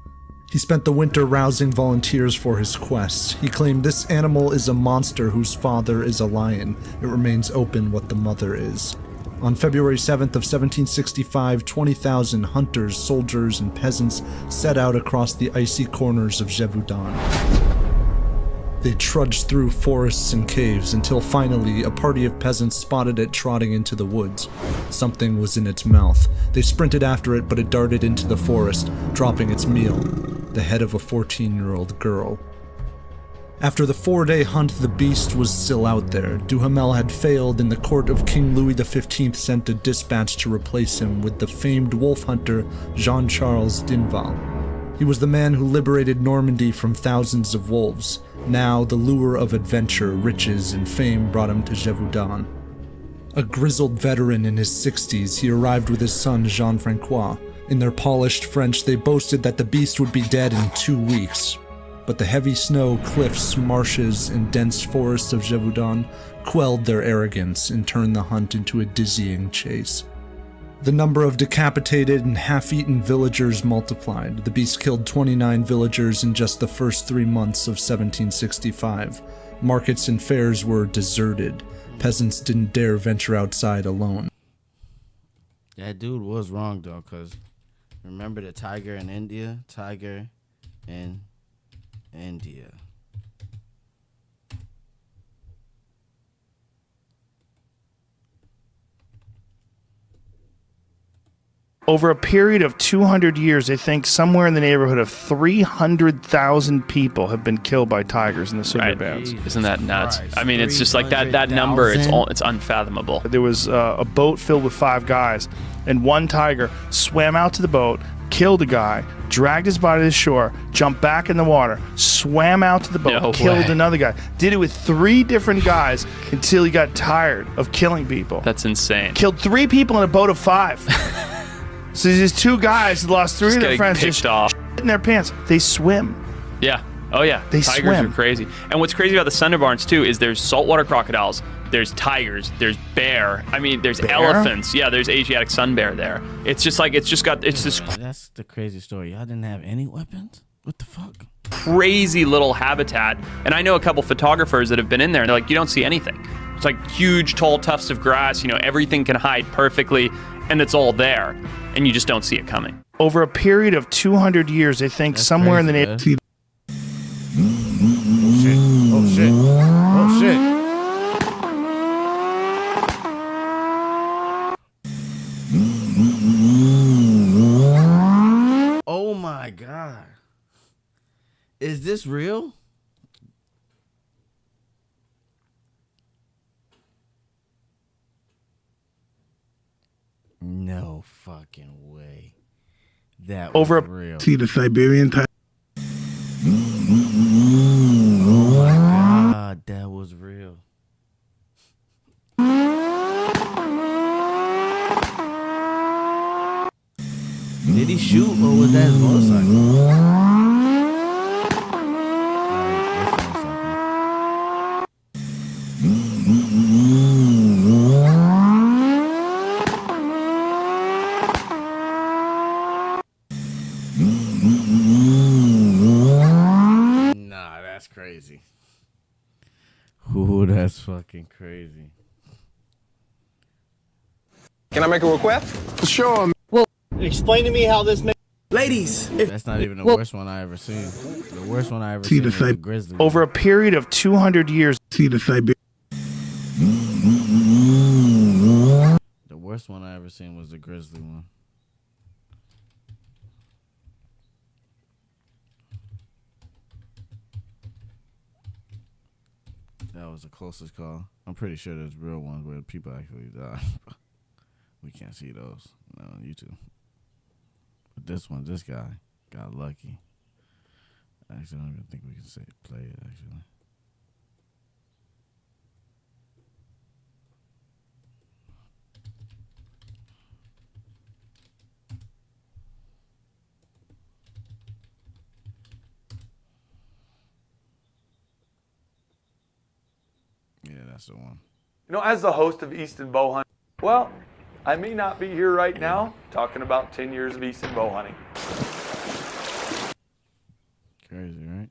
He spent the winter rousing volunteers for his quest. He claimed this animal is a monster whose father is a lion. It remains open what the mother is. On February 7th of 1765, 20,000 hunters, soldiers, and peasants set out across the icy corners of Gévaudan. They trudged through forests and caves until finally a party of peasants spotted it trotting into the woods. Something was in its mouth. They sprinted after it, but it darted into the forest, dropping its meal, the head of a 14-year-old girl. After the 4-day hunt, the beast was still out there. Duhamel had failed, and the court of King Louis XV sent a dispatch to replace him with the famed wolf hunter Jean-Charles Dinval. He was the man who liberated Normandy from thousands of wolves. Now, the lure of adventure, riches, and fame brought him to Gévaudan. A grizzled veteran in his 60s, he arrived with his son Jean-Francois. In their polished French, they boasted that the beast would be dead in 2 weeks. But the heavy snow, cliffs, marshes, and dense forests of Gévaudan quelled their arrogance and turned the hunt into a dizzying chase. The number of decapitated and half-eaten villagers multiplied. The beast killed 29 villagers in just the first 3 months of 1765. Markets and fairs were deserted. Peasants didn't dare venture outside alone. That dude was wrong, though, because remember the tiger in India? Tiger in India. Over a period of 200 years, they think somewhere in the neighborhood of 300,000 people have been killed by tigers in the Sundarbans. Isn't that nuts? I mean, it's just like that number, it's unfathomable. There was a boat filled with 5 guys, and one tiger swam out to the boat, killed a guy, dragged his body to the shore, jumped back in the water, swam out to the boat, killed another guy. Did it with 3 different guys until he got tired of killing people. That's insane. Killed 3 people in a boat of 5. So these 2 guys that lost 3 of their friends just in their pants. They swim. Yeah. Oh yeah. They Tigers swim. are crazy. And what's crazy about the Sundarbans too is there's saltwater crocodiles, there's tigers, there's bear. I mean, there's elephants. Yeah, there's Asiatic sun bear there. It's just like it's this. That's the crazy story. Y'all didn't have any weapons? What the fuck? Crazy little habitat. And I know a couple photographers that have been in there and they're like, you don't see anything. It's like huge, tall tufts of grass. You know, everything can hide perfectly, and it's all there, and you just don't see it coming. Over a period of 200 years, they think somewhere in the neighborhood. Oh shit! Oh shit! Oh my god! Is this real? No fucking way. That was over real. See the Siberian tiger. Oh my God, that was real. Did he shoot or was that his motorcycle? Nah, that's crazy. Ooh, that's fucking crazy. Can I make a request? Sure. Well, explain to me how this makes. Ladies, that's not even the worst one I ever seen. The worst one I ever seen was the grizzly. Over a period of 200 years. See the Siberian. The worst one I ever seen was the grizzly one. That was the closest call. I'm pretty sure there's real ones where people actually die. We can't see those on YouTube. But this guy got lucky. Actually, I don't even think we can play it, actually. Yeah, that's the one. You know, as the host of Easton Bow Hunt, well, I may not be here right now talking about 10 years of Easton bow hunting. Crazy, right?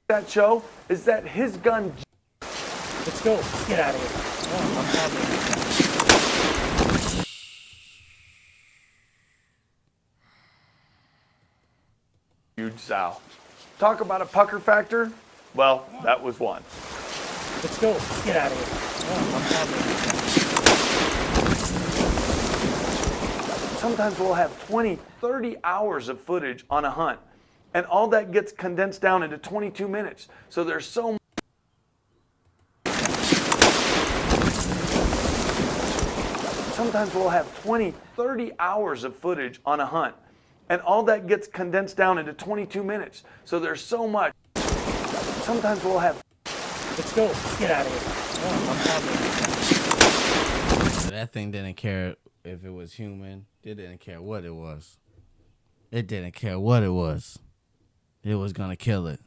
That show is that his gun. Let's go. Get out of here. Huge sow. Talk about a pucker factor? Well, that was one. Let's go. Get out of here. Sometimes we'll have 20, 30 hours of footage on a hunt, and all that gets condensed down into 22 minutes. So there's so much. Sometimes we'll have 20, 30 hours of footage on a hunt, and all that gets condensed down into 22 minutes. So there's so much. Sometimes we'll have. Let's go. Get out of here. That thing didn't care if it was human. It didn't care what it was. It didn't care what it was. It was gonna kill it.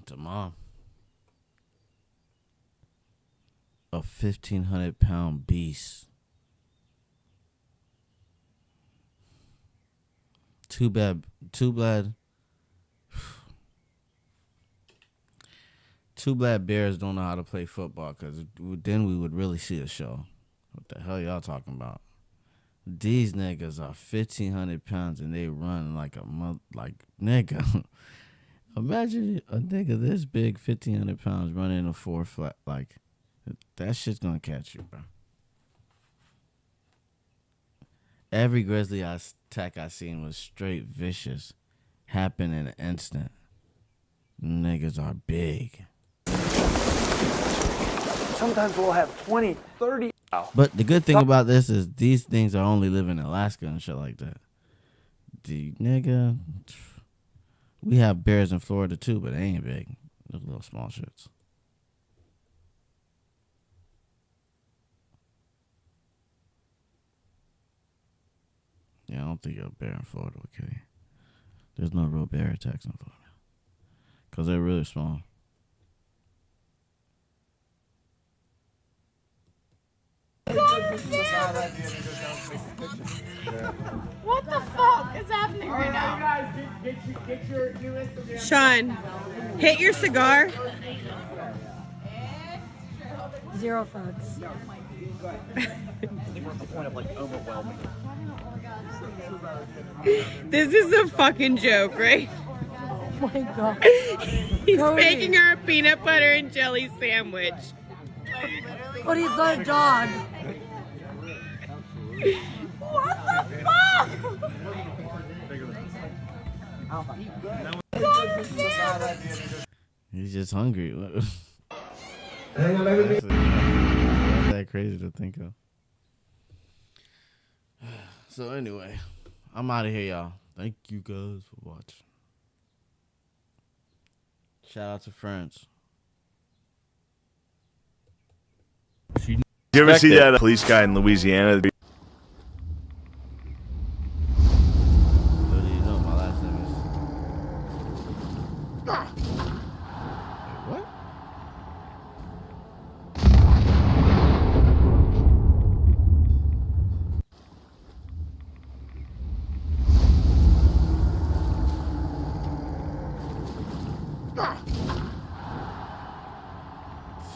It's a mom. A 1,500-pound beast. Too bad. Too bad Bears don't know how to play football, because then we would really see a show. What the hell y'all talking about? These niggas are 1,500 pounds and they run like a nigga. Imagine a nigga this big, 1,500 pounds, running a 4 flat. Like, that shit's gonna catch you, bro. Every grizzly attack I seen was straight vicious. Happened in an instant. Niggas are big. Sometimes we'll have 20, 30. But the good thing about this is these things are only live in Alaska and shit like that. The nigga, we have bears in Florida too, but they ain't big. They're little small shits. Yeah, I don't think a bear in Florida would kill you. There's no real bear attacks in Florida. Because they're really small. What the fuck is happening right now? Sean, hit your cigar. 0 fucks. This is a fucking joke, right? Oh my god. He's making her a peanut butter and jelly sandwich. But he's not a dog. What the fuck? He's just hungry. Not that crazy to think of. So anyway, I'm out of here, y'all. Thank you guys for watching. Shout out to friends. You ever see that police guy in Louisiana?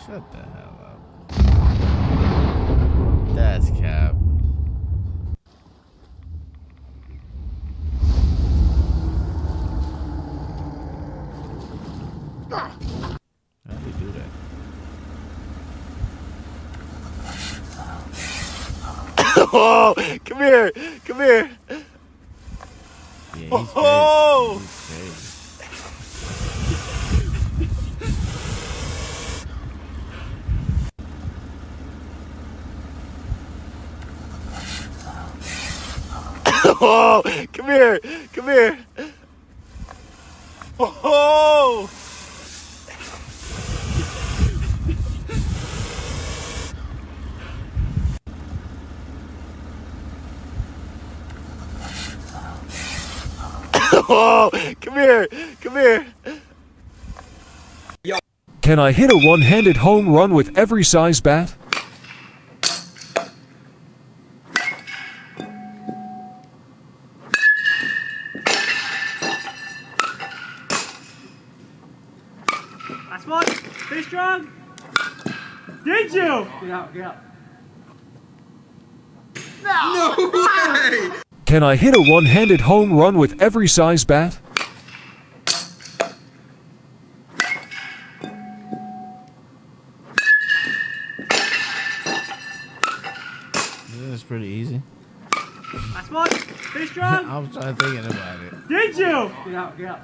Shut the hell up. That's cap. How do you do that? Oh, come here. Come here. Yeah, he's oh. He's crazy. Oh, come here. Come here. Oh. Oh, come here. Come here. Can I hit a one-handed home run with every size bat? Last one. Stay strong. Did you? Get out. Get out. No way! Can I hit a one-handed home run with every size bat? This is pretty easy. Last one. Stay strong. I was trying to think about it. Did you? Get out. Get out.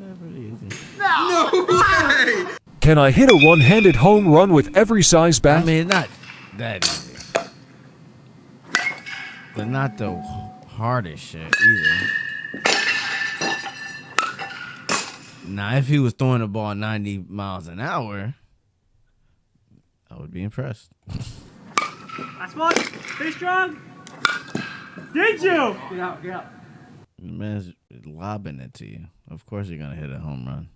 Yeah, pretty easy. No way! Can I hit a one-handed home run with every size bat? I mean, it's not that easy. But not the hardest shit either. Now, if he was throwing the ball 90 miles an hour, I would be impressed. Last one. Stay strong. Did you? Get out. Get out. The man's lobbing it to you. Of course you're going to hit a home run.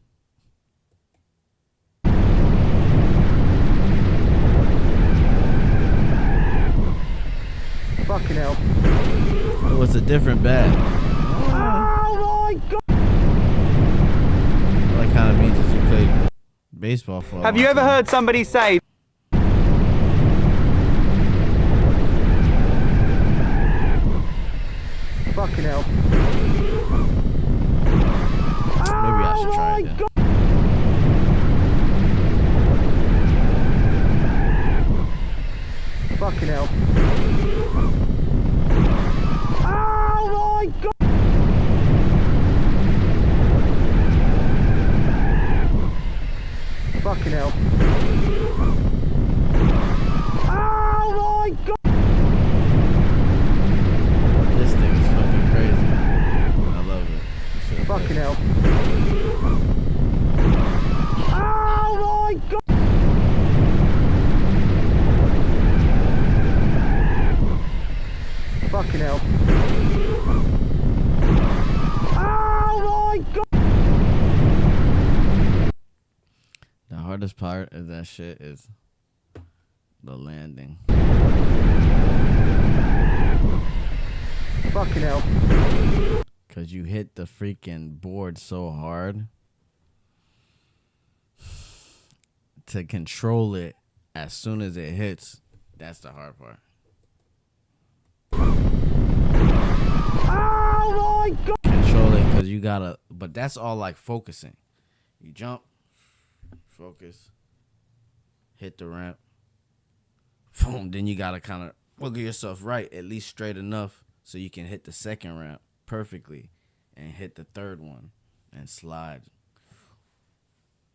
Fucking hell. Oh, it's a different bat. Oh my God. All that kind of means is you played baseball for a Have you long ever time. heard somebody say, Fucking hell. Maybe I should try it then. Fucking hell. Oh my God. Fucking hell. Oh my God. This thing is fucking crazy. I love it. Fucking hell. Oh my God. Fucking hell. Oh my God. The hardest part of that shit is the landing. Fucking hell. Because you hit the freaking board so hard. To control it as soon as it hits, that's the hard part. Oh my God. Control it because you gotta, but that's all like focusing. You jump, focus, hit the ramp, boom, then you gotta kind of look at yourself right, at least straight enough so you can hit the second ramp perfectly and hit the third one and slide.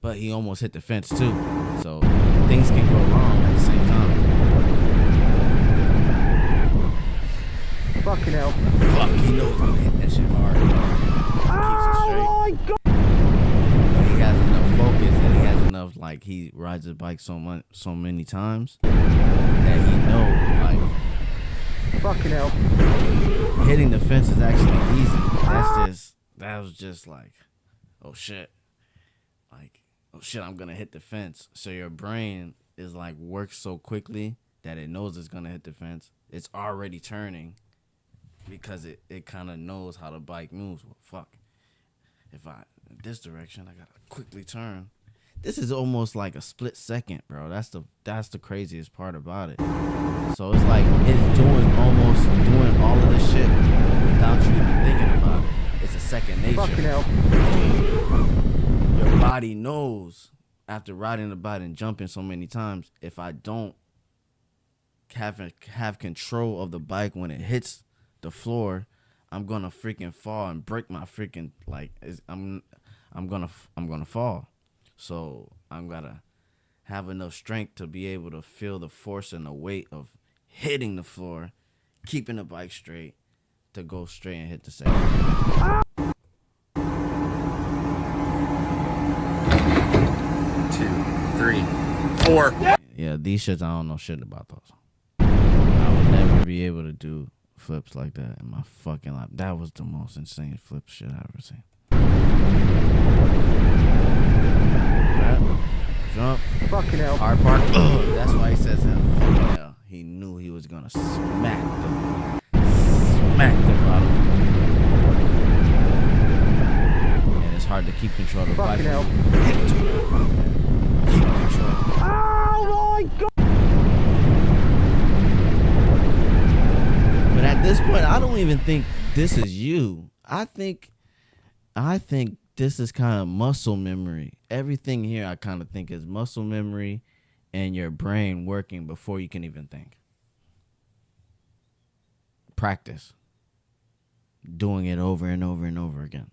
But he almost hit the fence too, so things can go wrong at the same time. Fucking hell. Fuck, he knows he's gonna hit that shit hard. Oh my god. But he has enough focus and he has enough, like, he rides his bike so many times that he knows, like, fucking hell. Hitting the fence is actually easy. That was just like, oh shit. Like, oh shit, I'm gonna hit the fence. So your brain is like works so quickly that it knows it's gonna hit the fence. It's already turning because it kind of knows how the bike moves. Well, fuck. If I in this direction, I gotta quickly turn. This is almost like a split second, bro. That's the craziest part about it. So it's like it's doing all of this shit without you even thinking about it. It's a second nature. Fucking hell. Your body knows after riding the bike and jumping so many times, if I don't have control of the bike when it hits the floor, I'm gonna freaking fall and break my freaking I'm gonna fall. So I'm gotta have enough strength to be able to feel the force and the weight of hitting the floor, keeping the bike straight, to go straight and hit the second. 2, 3, 4. Yeah, these shits, I don't know shit about those. I would never be able to do flips like that in my fucking life. That was the most insane flip shit I've ever seen. Jump. Fucking hell. Hard part. That's why he says fucking hell. He knew he was gonna smack the bottom. And it's hard to keep control of the bike. Fucking hell. Keep control. Oh my god. But at this point, I don't even think this is you. I think this is kind of muscle memory. Everything here I kind of think is muscle memory and your brain working before you can even think. Practice. Doing it over and over and over again.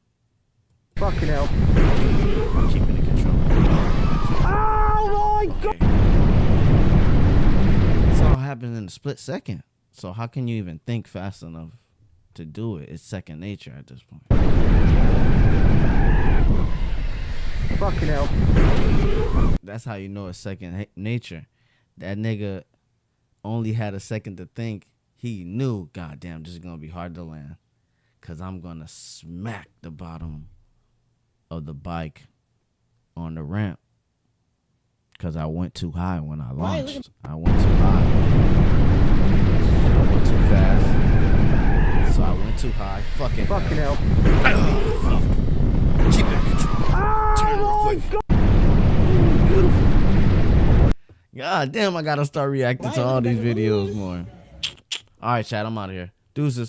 Fucking hell. Keeping it control. Oh my god. It's all happening in a split second. So how can you even think fast enough to do it? It's second nature at this point. Fucking hell. That's how you know it's second nature. That nigga only had a second to think. He knew, goddamn, this is gonna be hard to land, cause I'm gonna smack the bottom of the bike on the ramp, cause I went too high when I launched. I went too high. I went too fast. So I went too high. Fucking hell. Oh, fuck. Keep it in control. Turn real quick. Beautiful. God damn, I gotta start reacting to all these videos more. All right, chat, I'm out of here. Deuces.